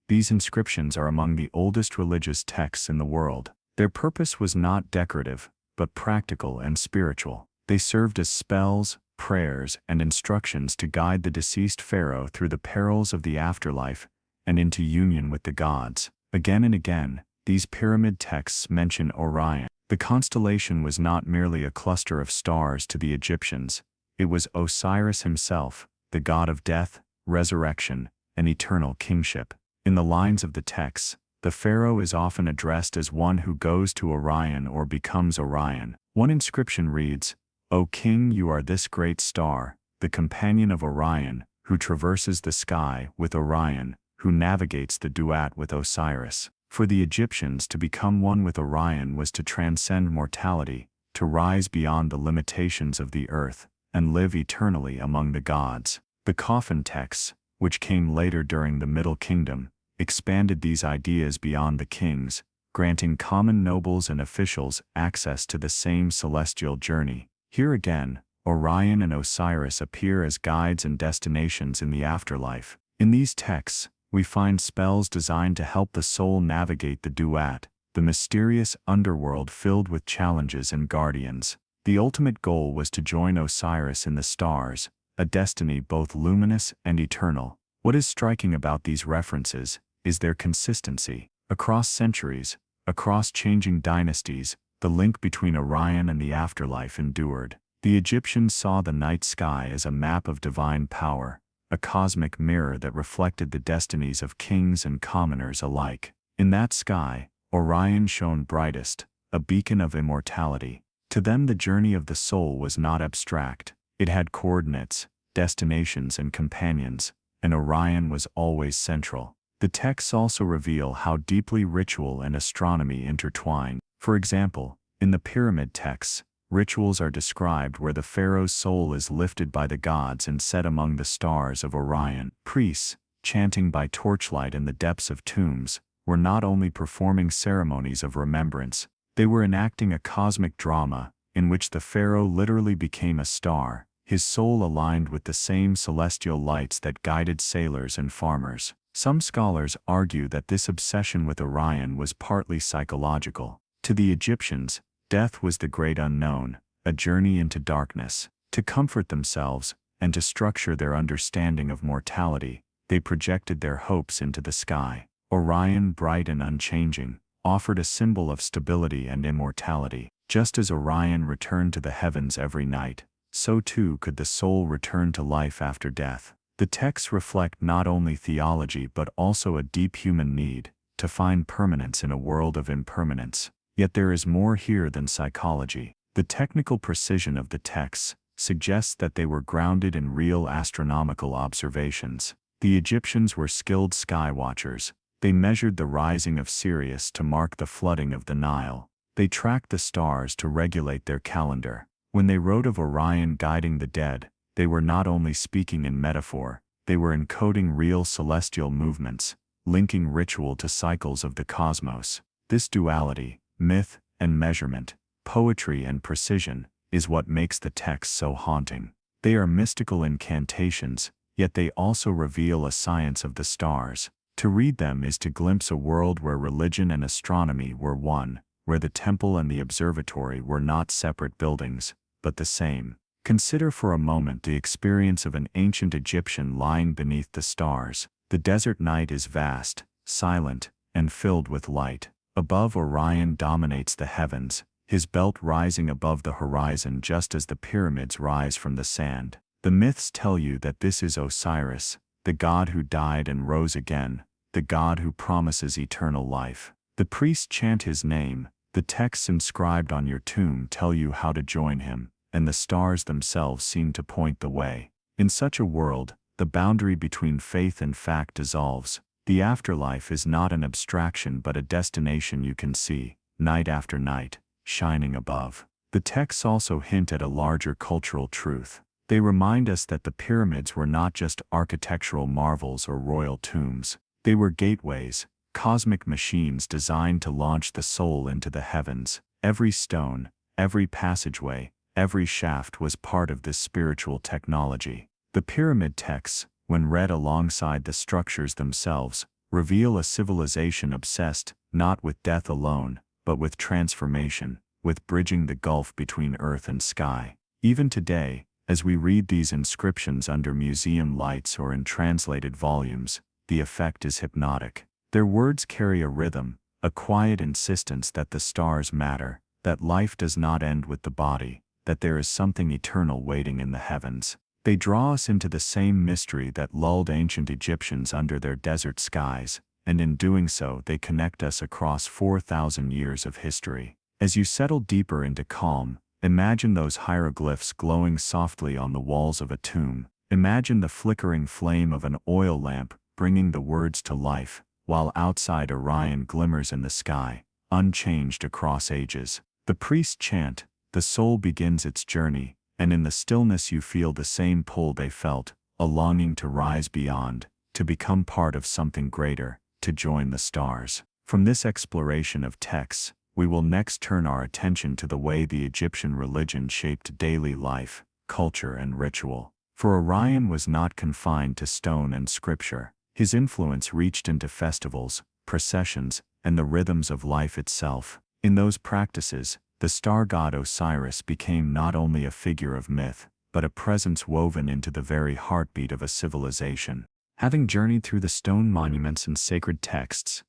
these inscriptions are among the oldest religious texts in the world. Their purpose was not decorative, but practical and spiritual. They served as spells, prayers, and instructions to guide the deceased pharaoh through the perils of the afterlife and into union with the gods. Again and again, these pyramid texts mention Orion. The constellation was not merely a cluster of stars to the Egyptians, it was Osiris himself, the god of death, resurrection, and eternal kingship. In the lines of the texts, the pharaoh is often addressed as one who goes to Orion or becomes Orion. One inscription reads, "O king, you are this great star, the companion of Orion, who traverses the sky with Orion, who navigates the duat with Osiris." For the Egyptians, to become one with Orion was to transcend mortality, to rise beyond the limitations of the earth, and live eternally among the gods. The coffin texts, which came later during the Middle Kingdom, expanded these ideas beyond the kings, granting common nobles and officials access to the same celestial journey. Here again, Orion and Osiris appear as guides and destinations in the afterlife. In these texts, we find spells designed to help the soul navigate the duat, the mysterious underworld filled with challenges and guardians. The ultimate goal was to join Osiris in the stars, a destiny both luminous and eternal. What is striking about these references is their consistency. Across centuries, across changing dynasties, the link between Orion and the afterlife endured. The Egyptians saw the night sky as a map of divine power, a cosmic mirror that reflected the destinies of kings and commoners alike. In that sky, Orion shone brightest, a beacon of immortality. To them, the journey of the soul was not abstract. It had coordinates, destinations, and companions, and Orion was always central. The texts also reveal how deeply ritual and astronomy intertwine. For example, in the pyramid texts, rituals are described where the pharaoh's soul is lifted by the gods and set among the stars of Orion. Priests, chanting by torchlight in the depths of tombs, were not only performing ceremonies of remembrance, they were enacting a cosmic drama in which the pharaoh literally became a star, his soul aligned with the same celestial lights that guided sailors and farmers. Some scholars argue that this obsession with Orion was partly psychological. To the Egyptians, death was the great unknown, a journey into darkness. To comfort themselves, and to structure their understanding of mortality, they projected their hopes into the sky. Orion, bright and unchanging, offered a symbol of stability and immortality. Just as Orion returned to the heavens every night, so too could the soul return to life after death. The texts reflect not only theology but also a deep human need to find permanence in a world of impermanence. Yet there is more here than psychology. The technical precision of the texts suggests that they were grounded in real astronomical observations. The Egyptians were skilled sky watchers. They measured the rising of Sirius to mark the flooding of the Nile. They tracked the stars to regulate their calendar. When they wrote of Orion guiding the dead, they were not only speaking in metaphor, they were encoding real celestial movements, linking ritual to cycles of the cosmos. This duality, myth and measurement, poetry and precision, is what makes the texts so haunting. They are mystical incantations, yet they also reveal a science of the stars. To read them is to glimpse a world where religion and astronomy were one, where the temple and the observatory were not separate buildings, but the same. Consider for a moment the experience of an ancient Egyptian lying beneath the stars. The desert night is vast, silent, and filled with light. Above, Orion dominates the heavens, his belt rising above the horizon just as the pyramids rise from the sand. The myths tell you that this is Osiris, the god who died and rose again, the god who promises eternal life. The priests chant his name, the texts inscribed on your tomb tell you how to join him, and the stars themselves seem to point the way. In such a world, the boundary between faith and fact dissolves. The afterlife is not an abstraction but a destination you can see, night after night, shining above. The texts also hint at a larger cultural truth. They remind us that the pyramids were not just architectural marvels or royal tombs. They were gateways, cosmic machines designed to launch the soul into the heavens. Every stone, every passageway, every shaft was part of this spiritual technology. The pyramid texts, when read alongside the structures themselves, reveal a civilization obsessed not with death alone, but with transformation, with bridging the gulf between earth and sky. Even today, as we read these inscriptions under museum lights or in translated volumes, the effect is hypnotic. Their words carry a rhythm, a quiet insistence that the stars matter, that life does not end with the body, that there is something eternal waiting in the heavens. They draw us into the same mystery that lulled ancient Egyptians under their desert skies, and in doing so they connect us across 4,000 years of history. As you settle deeper into calm, imagine those hieroglyphs glowing softly on the walls of a tomb. Imagine the flickering flame of an oil lamp bringing the words to life, while outside Orion glimmers in the sky, unchanged across ages. The priests chant, the soul begins its journey, and in the stillness you feel the same pull they felt, a longing to rise beyond, to become part of something greater, to join the stars. From this exploration of texts, we will next turn our attention to the way the Egyptian religion shaped daily life, culture, and ritual. For Orion was not confined to stone and scripture. His influence reached into festivals, processions, and the rhythms of life itself. In those practices, the star god Osiris became not only a figure of myth, but a presence woven into the very heartbeat of a civilization. Having journeyed through the stone monuments and sacred texts,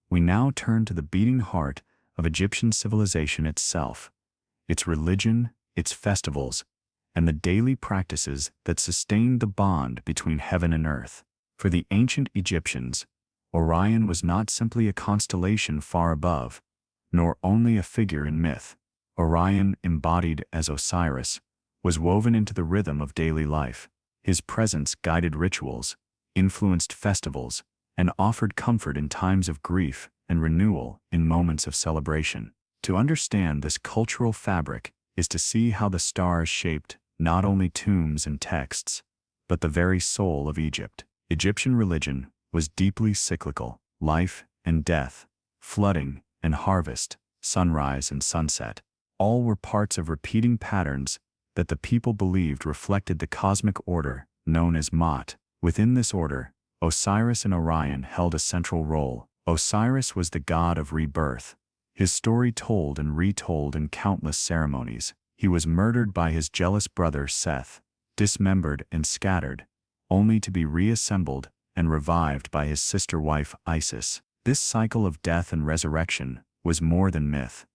we now turn to the beating heart of Egyptian civilization itself, its religion, its festivals, and the daily practices that sustained the bond between heaven and earth. For the ancient Egyptians, Orion was not simply a constellation far above, nor only a figure in myth. Orion, embodied as Osiris, was woven into the rhythm of daily life. His presence guided rituals, influenced festivals, and offered comfort in times of grief and renewal in moments of celebration. To understand this cultural fabric is to see how the stars shaped not only tombs and texts, but the very soul of Egypt. Egyptian religion was deeply cyclical. Life and death, flooding and harvest, sunrise and sunset, all were parts of repeating patterns that the people believed reflected the cosmic order known as Ma'at. Within this order, Osiris and Orion held a central role. Osiris was the god of rebirth, his story told and retold in countless ceremonies. He was murdered by his jealous brother Seth, dismembered and scattered, only to be reassembled and revived by his sister wife Isis. This cycle of death and resurrection was more than myth.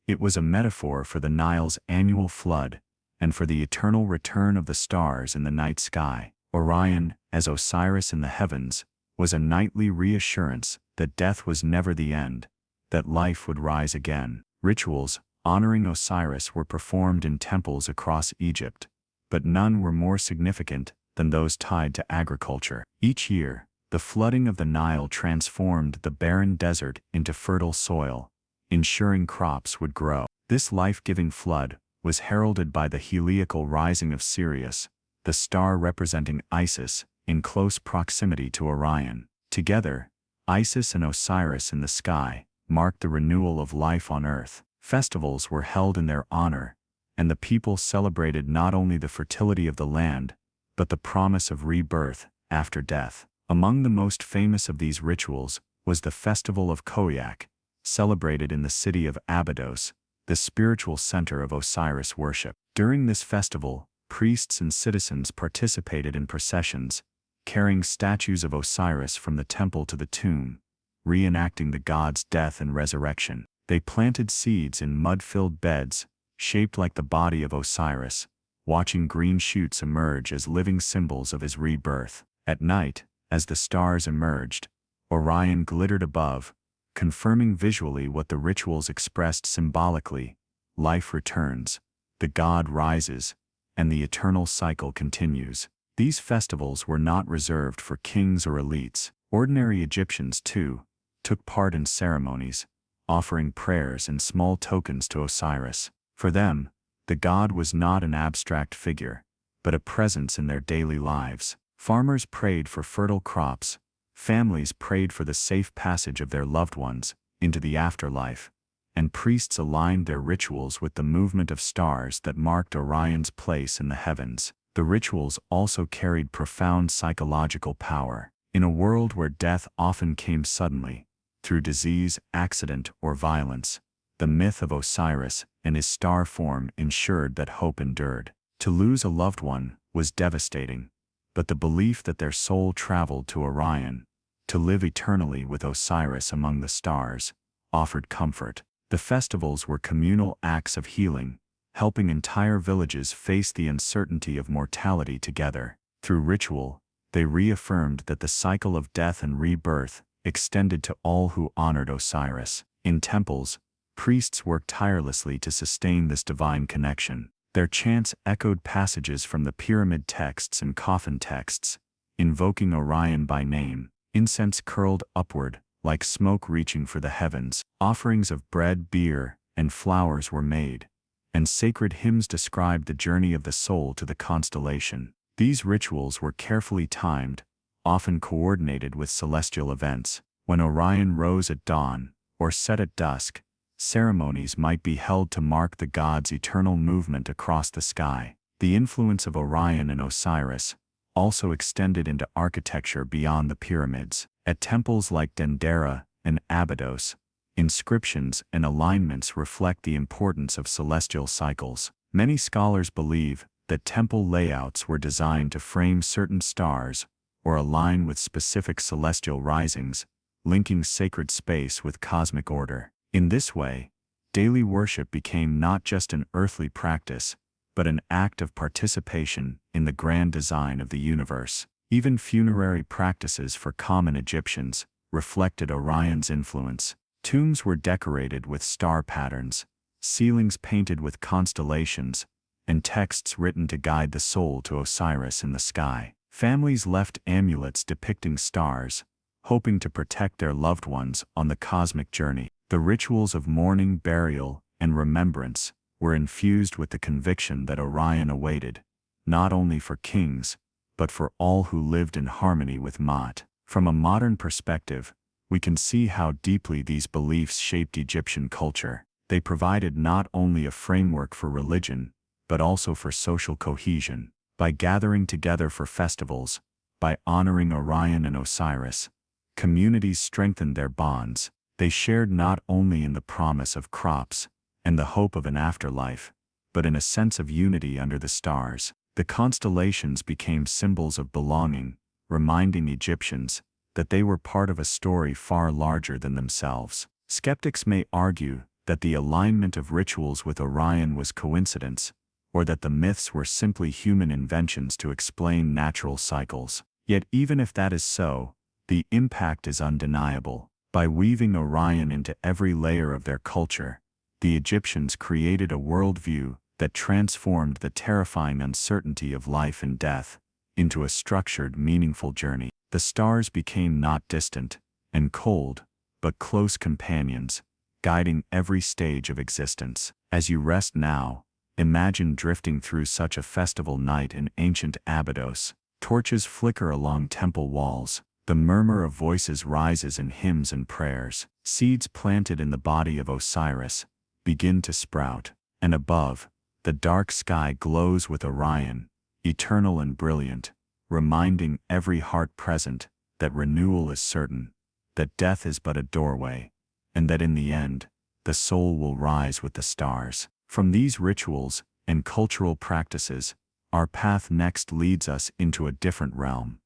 It was a metaphor for the Nile's annual flood and for the eternal return of the stars in the night sky. Orion, as Osiris in the heavens, was a nightly reassurance that death was never the end, that life would rise again. Rituals honoring Osiris were performed in temples across Egypt, but none were more significant than those tied to agriculture. Each year, the flooding of the Nile transformed the barren desert into fertile soil, ensuring crops would grow. This life-giving flood was heralded by the heliacal rising of Sirius, the star representing Isis, in close proximity to Orion. Together, Isis and Osiris in the sky marked the renewal of life on Earth. Festivals were held in their honor, and the people celebrated not only the fertility of the land, but the promise of rebirth after death. Among the most famous of these rituals was the Festival of Khoiak, celebrated in the city of Abydos, the spiritual center of Osiris worship. During this festival, priests and citizens participated in processions, carrying statues of Osiris from the temple to the tomb, reenacting the god's death and resurrection. They planted seeds in mud-filled beds, shaped like the body of Osiris, watching green shoots emerge as living symbols of his rebirth. At night, as the stars emerged, Orion glittered above, confirming visually what the rituals expressed symbolically: life returns, the god rises, and the eternal cycle continues. These festivals were not reserved for kings or elites. Ordinary Egyptians, too, took part in ceremonies, offering prayers and small tokens to Osiris. For them, the god was not an abstract figure, but a presence in their daily lives. Farmers prayed for fertile crops, families prayed for the safe passage of their loved ones into the afterlife, and priests aligned their rituals with the movement of stars that marked Orion's place in the heavens. The rituals also carried profound psychological power. In a world where death often came suddenly, through disease, accident, or violence, the myth of Osiris and his star form ensured that hope endured. To lose a loved one was devastating, but the belief that their soul traveled to Orion, to live eternally with Osiris among the stars, offered comfort. The festivals were communal acts of healing, helping entire villages face the uncertainty of mortality together. Through ritual, they reaffirmed that the cycle of death and rebirth extended to all who honored Osiris. In temples, priests worked tirelessly to sustain this divine connection. Their chants echoed passages from the pyramid texts and coffin texts, invoking Orion by name. Incense curled upward, like smoke reaching for the heavens. Offerings of bread, beer, and flowers were made, and sacred hymns described the journey of the soul to the constellation. These rituals were carefully timed, often coordinated with celestial events. When Orion rose at dawn, or set at dusk, ceremonies might be held to mark the god's eternal movement across the sky. The influence of Orion and Osiris also extended into architecture beyond the pyramids. At temples like Dendera and Abydos, inscriptions and alignments reflect the importance of celestial cycles. Many scholars believe that temple layouts were designed to frame certain stars or align with specific celestial risings, linking sacred space with cosmic order. In this way, daily worship became not just an earthly practice, but an act of participation in the grand design of the universe. Even funerary practices for common Egyptians reflected Orion's influence. Tombs were decorated with star patterns, ceilings painted with constellations, and texts written to guide the soul to Osiris in the sky. Families left amulets depicting stars, hoping to protect their loved ones on the cosmic journey. The rituals of mourning, burial, and remembrance were infused with the conviction that Orion awaited, not only for kings, but for all who lived in harmony with Maat. From a modern perspective, we can see how deeply these beliefs shaped Egyptian culture. They provided not only a framework for religion, but also for social cohesion. By gathering together for festivals, by honoring Orion and Osiris, communities strengthened their bonds. They shared not only in the promise of crops and the hope of an afterlife, but in a sense of unity under the stars. The constellations became symbols of belonging, reminding Egyptians that they were part of a story far larger than themselves. Skeptics may argue that the alignment of rituals with Orion was coincidence, or that the myths were simply human inventions to explain natural cycles. Yet even if that is so, the impact is undeniable. By weaving Orion into every layer of their culture, the Egyptians created a worldview that transformed the terrifying uncertainty of life and death into a structured, meaningful journey. The stars became not distant and cold, but close companions, guiding every stage of existence. As you rest now, imagine drifting through such a festival night in ancient Abydos. Torches flicker along temple walls. The murmur of voices rises in hymns and prayers. Seeds planted in the body of Osiris begin to sprout, and above, the dark sky glows with Orion, eternal and brilliant, reminding every heart present that renewal is certain, that death is but a doorway, and that in the end, the soul will rise with the stars. From these rituals and cultural practices, our path next leads us into a different realm.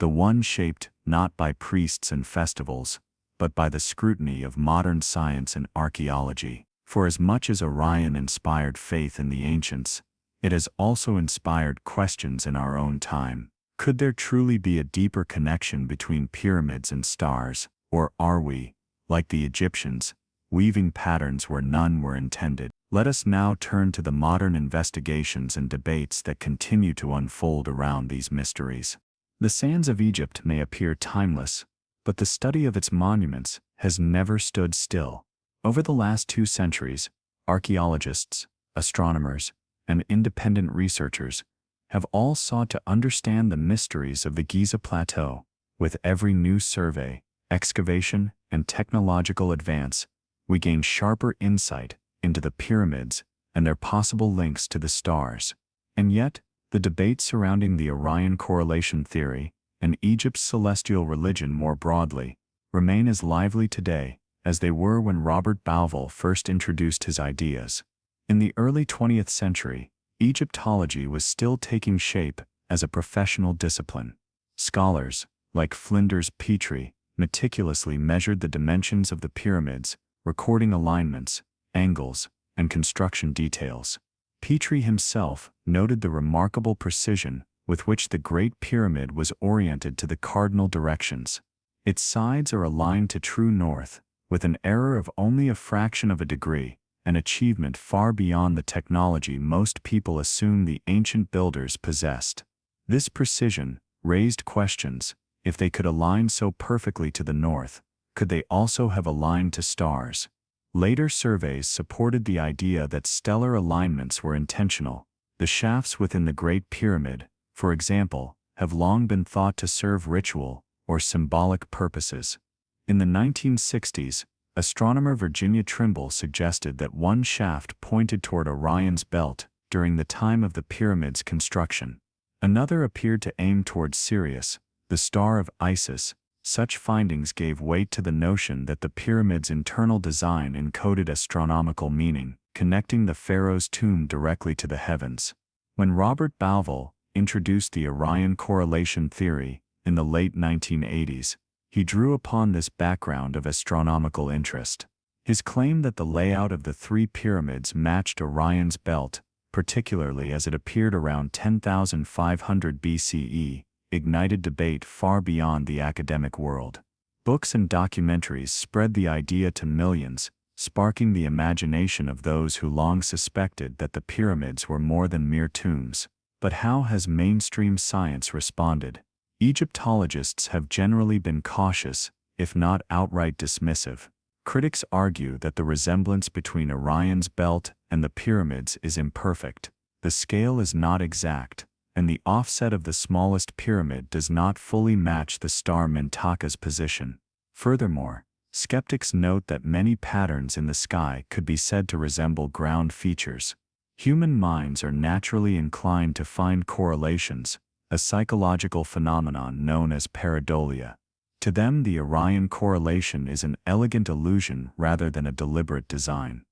the one shaped not by priests and festivals, but by the scrutiny of modern science and archaeology. For as much as Orion inspired faith in the ancients, it has also inspired questions in our own time. Could there truly be a deeper connection between pyramids and stars, or are we, like the Egyptians, weaving patterns where none were intended? Let us now turn to the modern investigations and debates that continue to unfold around these mysteries. The sands of Egypt may appear timeless, but the study of its monuments has never stood still. Over the last 2 centuries, archaeologists, astronomers, and independent researchers have all sought to understand the mysteries of the Giza Plateau. With every new survey, excavation, and technological advance, we gain sharper insight into the pyramids and their possible links to the stars. And yet, the debates surrounding the Orion Correlation Theory and Egypt's celestial religion more broadly remain as lively today as they were when Robert Bauval first introduced his ideas. In the early 20th century, Egyptology was still taking shape as a professional discipline. Scholars, like Flinders Petrie, meticulously measured the dimensions of the pyramids, recording alignments, angles, and construction details. Petrie himself noted the remarkable precision with which the Great Pyramid was oriented to the cardinal directions. Its sides are aligned to true north, with an error of only a fraction of a degree, an achievement far beyond the technology most people assume the ancient builders possessed. This precision raised questions. If they could align so perfectly to the north, could they also have aligned to stars? Later surveys supported the idea that stellar alignments were intentional. The shafts within the Great Pyramid, for example, have long been thought to serve ritual or symbolic purposes. In the 1960s, astronomer Virginia Trimble suggested that one shaft pointed toward Orion's Belt during the time of the pyramid's construction. Another appeared to aim toward Sirius, the star of Isis. Such findings gave weight to the notion that the pyramid's internal design encoded astronomical meaning, connecting the pharaoh's tomb directly to the heavens. When Robert Bauval introduced the Orion Correlation Theory in the late 1980s, he drew upon this background of astronomical interest. His claim that the layout of the 3 pyramids matched Orion's Belt, particularly as it appeared around 10,500 BCE, ignited debate far beyond the academic world. Books and documentaries spread the idea to millions, sparking the imagination of those who long suspected that the pyramids were more than mere tombs. But how has mainstream science responded? Egyptologists have generally been cautious, if not outright dismissive. Critics argue that the resemblance between Orion's Belt and the pyramids is imperfect. The scale is not exact, and the offset of the smallest pyramid does not fully match the star Mentaka's position. Furthermore, skeptics note that many patterns in the sky could be said to resemble ground features. Human minds are naturally inclined to find correlations, a psychological phenomenon known as pareidolia. To them, the Orion correlation is an elegant illusion rather than a deliberate design.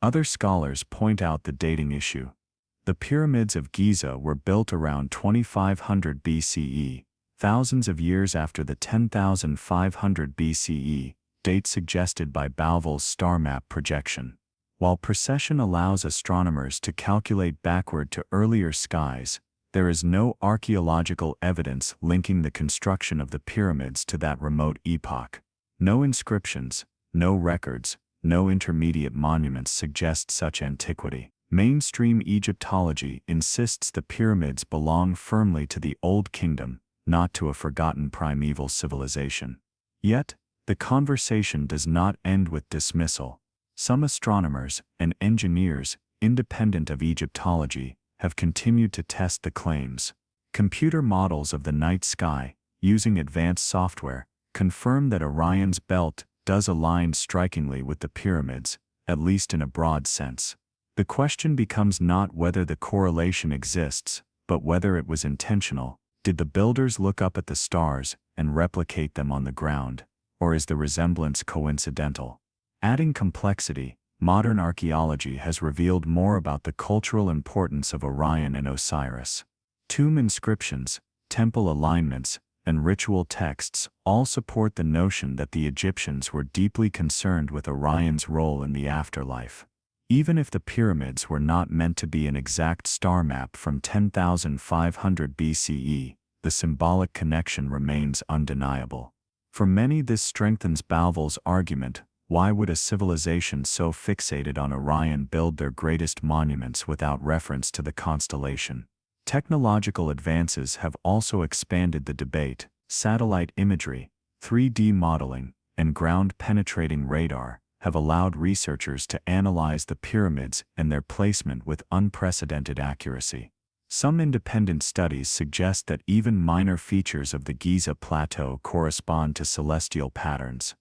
Other scholars point out the dating issue. The Pyramids of Giza were built around 2500 BCE, thousands of years after the 10,500 BCE date suggested by Bauval's star map projection. While precession allows astronomers to calculate backward to earlier skies, there is no archaeological evidence linking the construction of the pyramids to that remote epoch. No inscriptions, no records, no intermediate monuments suggest such antiquity. Mainstream Egyptology insists the pyramids belong firmly to the Old Kingdom, not to a forgotten primeval civilization. Yet, the conversation does not end with dismissal. Some astronomers and engineers, independent of Egyptology, have continued to test the claims. Computer models of the night sky, using advanced software, confirm that Orion's Belt does align strikingly with the pyramids, at least in a broad sense. The question becomes not whether the correlation exists, but whether it was intentional. Did the builders look up at the stars and replicate them on the ground, or is the resemblance coincidental? Adding complexity, modern archaeology has revealed more about the cultural importance of Orion and Osiris. Tomb inscriptions, temple alignments, and ritual texts all support the notion that the Egyptians were deeply concerned with Orion's role in the afterlife. Even if the pyramids were not meant to be an exact star map from 10,500 BCE, the symbolic connection remains undeniable. For many, this strengthens Bauval's argument: why would a civilization so fixated on Orion build their greatest monuments without reference to the constellation? Technological advances have also expanded the debate. Satellite imagery, 3D modeling, and ground-penetrating radar have allowed researchers to analyze the pyramids and their placement with unprecedented accuracy. Some independent studies suggest that even minor features of the Giza plateau correspond to celestial patterns.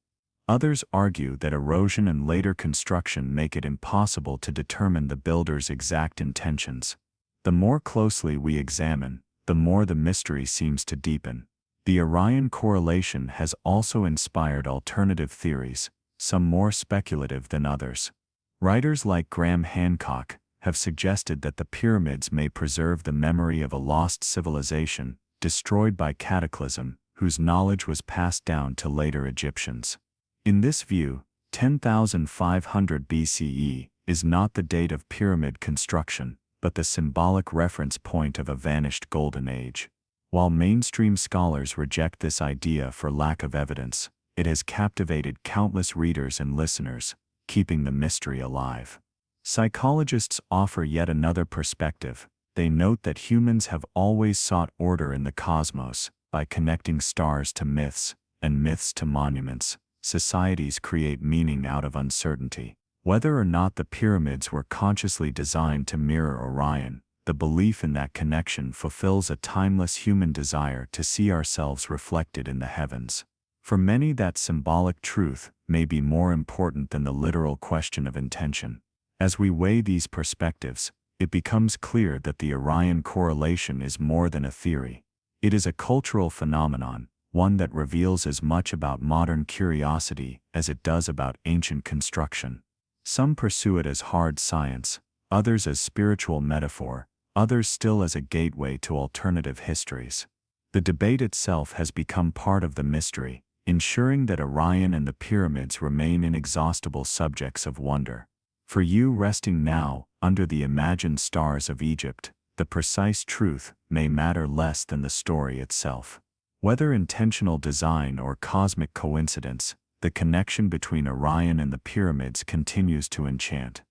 Others argue that erosion and later construction make it impossible to determine the builder's exact intentions. The more closely we examine, the more the mystery seems to deepen. The Orion correlation has also inspired alternative theories, some more speculative than others. Writers like Graham Hancock have suggested that the pyramids may preserve the memory of a lost civilization, destroyed by cataclysm, whose knowledge was passed down to later Egyptians. In this view, 10,500 BCE is not the date of pyramid construction, but the symbolic reference point of a vanished golden age. While mainstream scholars reject this idea for lack of evidence, it has captivated countless readers and listeners, keeping the mystery alive. Psychologists offer yet another perspective. They note that humans have always sought order in the cosmos. By connecting stars to myths, and myths to monuments, societies create meaning out of uncertainty. Whether or not the pyramids were consciously designed to mirror Orion, the belief in that connection fulfills a timeless human desire to see ourselves reflected in the heavens. For many, that symbolic truth may be more important than the literal question of intention. As we weigh these perspectives, it becomes clear that the Orion correlation is more than a theory. It is a cultural phenomenon, one that reveals as much about modern curiosity as it does about ancient construction. Some pursue it as hard science, others as spiritual metaphor, others still as a gateway to alternative histories. The debate itself has become part of the mystery, ensuring that Orion and the pyramids remain inexhaustible subjects of wonder. For you resting now, under the imagined stars of Egypt, the precise truth may matter less than the story itself. Whether intentional design or cosmic coincidence, the connection between Orion and the pyramids continues to enchant.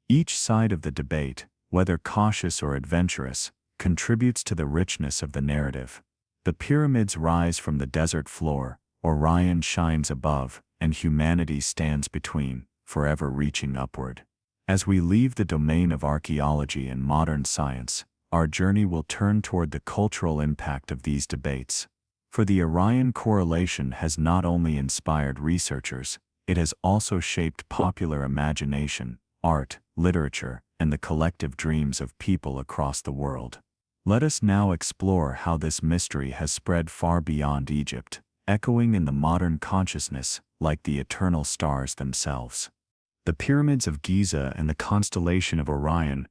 Each side of the debate, whether cautious or adventurous, contributes to the richness of the narrative. The pyramids rise from the desert floor, Orion shines above, and humanity stands between, forever reaching upward. As we leave the domain of archaeology and modern science, our journey will turn toward the cultural impact of these debates. For the Orion correlation has not only inspired researchers, it has also shaped popular imagination, art, literature, and the collective dreams of people across the world. Let us now explore how this mystery has spread far beyond Egypt, echoing in the modern consciousness like the eternal stars themselves. The Pyramids of Giza and the constellation of Orion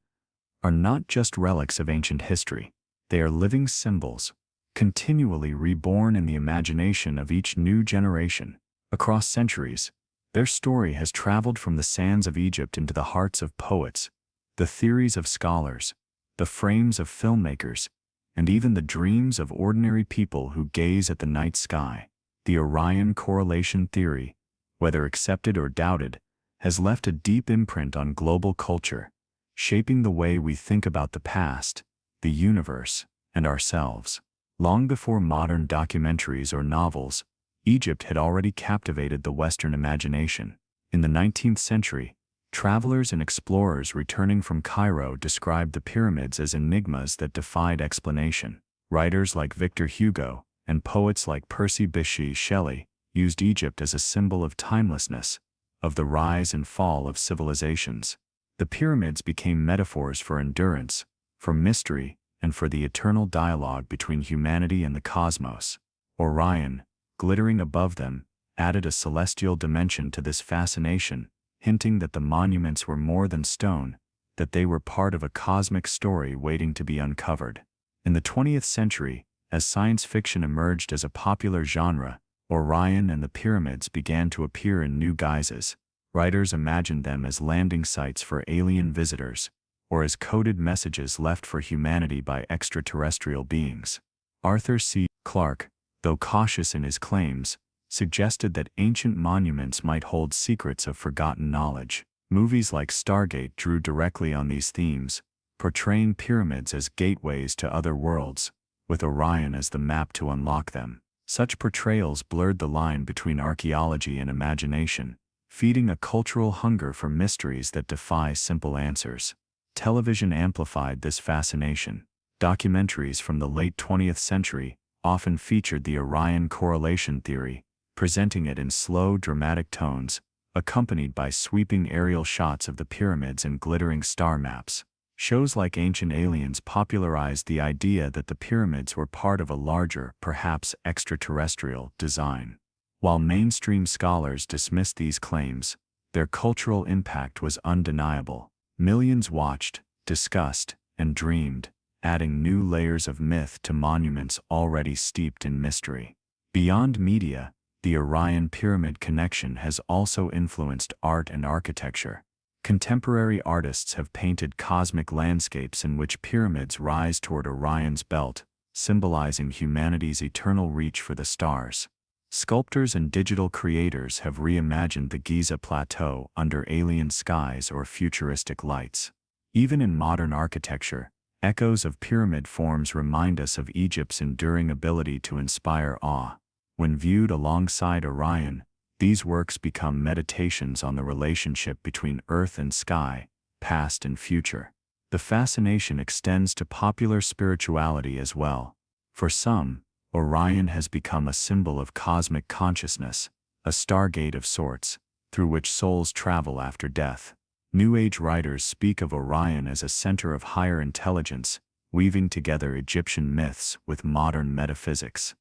are not just relics of ancient history. They are living symbols, continually reborn in the imagination of each new generation. Across centuries, their story has traveled from the sands of Egypt into the hearts of poets, the theories of scholars, the frames of filmmakers, and even the dreams of ordinary people who gaze at the night sky. The Orion Correlation Theory, whether accepted or doubted, has left a deep imprint on global culture, shaping the way we think about the past, the universe, and ourselves. Long before modern documentaries or novels, Egypt had already captivated the Western imagination. In the 19th century, travelers and explorers returning from Cairo described the pyramids as enigmas that defied explanation. Writers like Victor Hugo and poets like Percy Bysshe Shelley used Egypt as a symbol of timelessness, of the rise and fall of civilizations. The pyramids became metaphors for endurance, for mystery, and for the eternal dialogue between humanity and the cosmos. Orion, glittering above them, added a celestial dimension to this fascination, hinting that the monuments were more than stone, that they were part of a cosmic story waiting to be uncovered. In the 20th century, As science fiction emerged as a popular genre, Orion and the pyramids began to appear in new guises. Writers imagined them as landing sites for alien visitors, or as coded messages left for humanity by extraterrestrial beings. Arthur C. Clarke, though cautious in his claims, suggested that ancient monuments might hold secrets of forgotten knowledge. Movies like Stargate drew directly on these themes, portraying pyramids as gateways to other worlds, with Orion as the map to unlock them. Such portrayals blurred the line between archaeology and imagination, feeding a cultural hunger for mysteries that defy simple answers. Television amplified this fascination. Documentaries from the late 20th century often featured the Orion Correlation Theory, presenting it in slow, dramatic tones, accompanied by sweeping aerial shots of the pyramids and glittering star maps. Shows like Ancient Aliens popularized the idea that the pyramids were part of a larger, perhaps extraterrestrial, design. While mainstream scholars dismissed these claims, their cultural impact was undeniable. Millions watched, discussed, and dreamed, adding new layers of myth to monuments already steeped in mystery. Beyond media, the Orion Pyramid connection has also influenced art and architecture. Contemporary artists have painted cosmic landscapes in which pyramids rise toward Orion's belt, symbolizing humanity's eternal reach for the stars. Sculptors and digital creators have reimagined the Giza Plateau under alien skies or futuristic lights. Even in modern architecture, echoes of pyramid forms remind us of Egypt's enduring ability to inspire awe. When viewed alongside Orion, these works become meditations on the relationship between Earth and sky, past and future. The fascination extends to popular spirituality as well. For some, Orion has become a symbol of cosmic consciousness, a stargate of sorts, through which souls travel after death. New Age writers speak of Orion as a center of higher intelligence, weaving together Egyptian myths with modern metaphysics.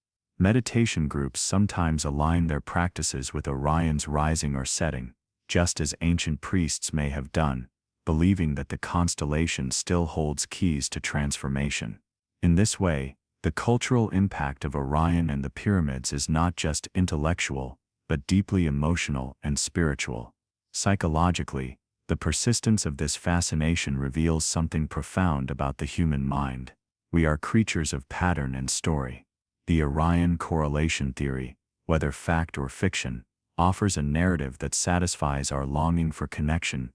Meditation groups sometimes align their practices with Orion's rising or setting, just as ancient priests may have done, believing that the constellation still holds keys to transformation. In this way, the cultural impact of Orion and the pyramids is not just intellectual, but deeply emotional and spiritual. Psychologically, the persistence of this fascination reveals something profound about the human mind. We are creatures of pattern and story. The Orion Correlation Theory, whether fact or fiction, offers a narrative that satisfies our longing for connection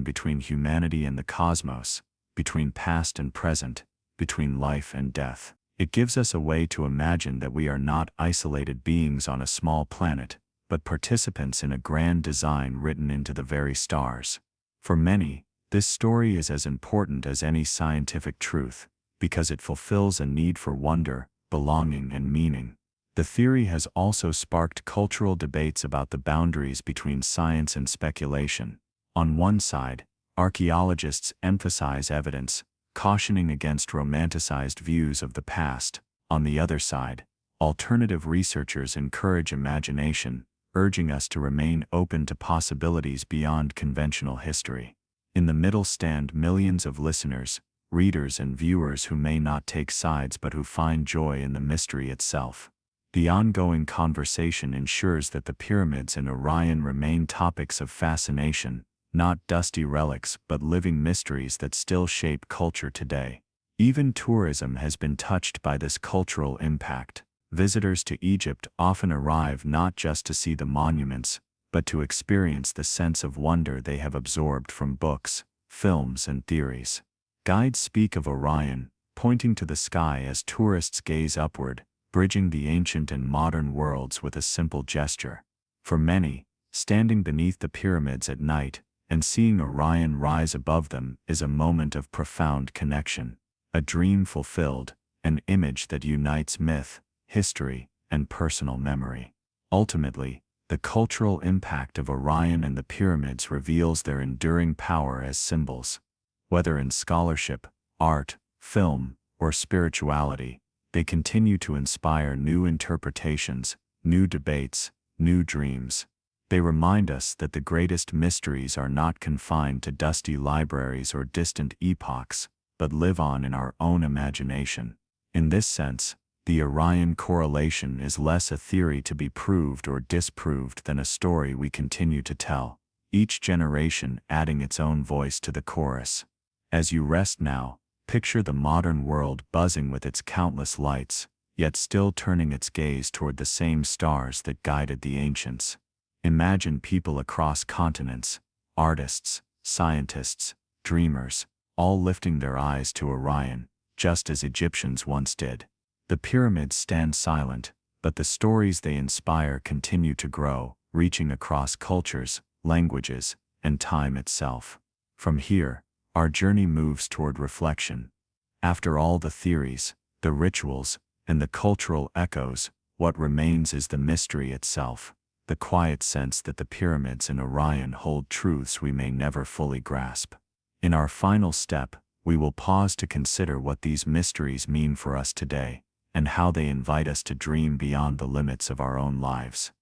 between humanity and the cosmos, between past and present, between life and death. It gives us a way to imagine that we are not isolated beings on a small planet, but participants in a grand design written into the very stars. For many, this story is as important as any scientific truth, because it fulfills a need for wonder, belonging, and meaning. The theory has also sparked cultural debates about the boundaries between science and speculation. On one side, archaeologists emphasize evidence, cautioning against romanticized views of the past. On the other side, alternative researchers encourage imagination, urging us to remain open to possibilities beyond conventional history. In the middle stand millions of listeners, readers and viewers who may not take sides but who find joy in the mystery itself. The ongoing conversation ensures that the pyramids and Orion remain topics of fascination, not dusty relics but living mysteries that still shape culture today. Even tourism has been touched by this cultural impact. Visitors to Egypt often arrive not just to see the monuments, but to experience the sense of wonder they have absorbed from books, films, and theories. Guides speak of Orion, pointing to the sky as tourists gaze upward, bridging the ancient and modern worlds with a simple gesture. For many, standing beneath the pyramids at night and seeing Orion rise above them is a moment of profound connection, a dream fulfilled, an image that unites myth, history, and personal memory. Ultimately, the cultural impact of Orion and the pyramids reveals their enduring power as symbols. Whether in scholarship, art, film, or spirituality, they continue to inspire new interpretations, new debates, new dreams. They remind us that the greatest mysteries are not confined to dusty libraries or distant epochs, but live on in our own imagination. In this sense, The Orion correlation is less a theory to be proved or disproved than a story we continue to tell, each generation adding its own voice to the chorus. As you rest now, picture the modern world buzzing with its countless lights, yet still turning its gaze toward the same stars that guided the ancients. Imagine people across continents, artists, scientists, dreamers, all lifting their eyes to Orion, just as Egyptians once did. The pyramids stand silent, but the stories they inspire continue to grow, reaching across cultures, languages, and time itself. From here, our journey moves toward reflection. After all the theories, the rituals, and the cultural echoes, what remains is the mystery itself, the quiet sense that the pyramids and Orion hold truths we may never fully grasp. In our final step, we will pause to consider what these mysteries mean for us today, and how they invite us to dream beyond the limits of our own lives.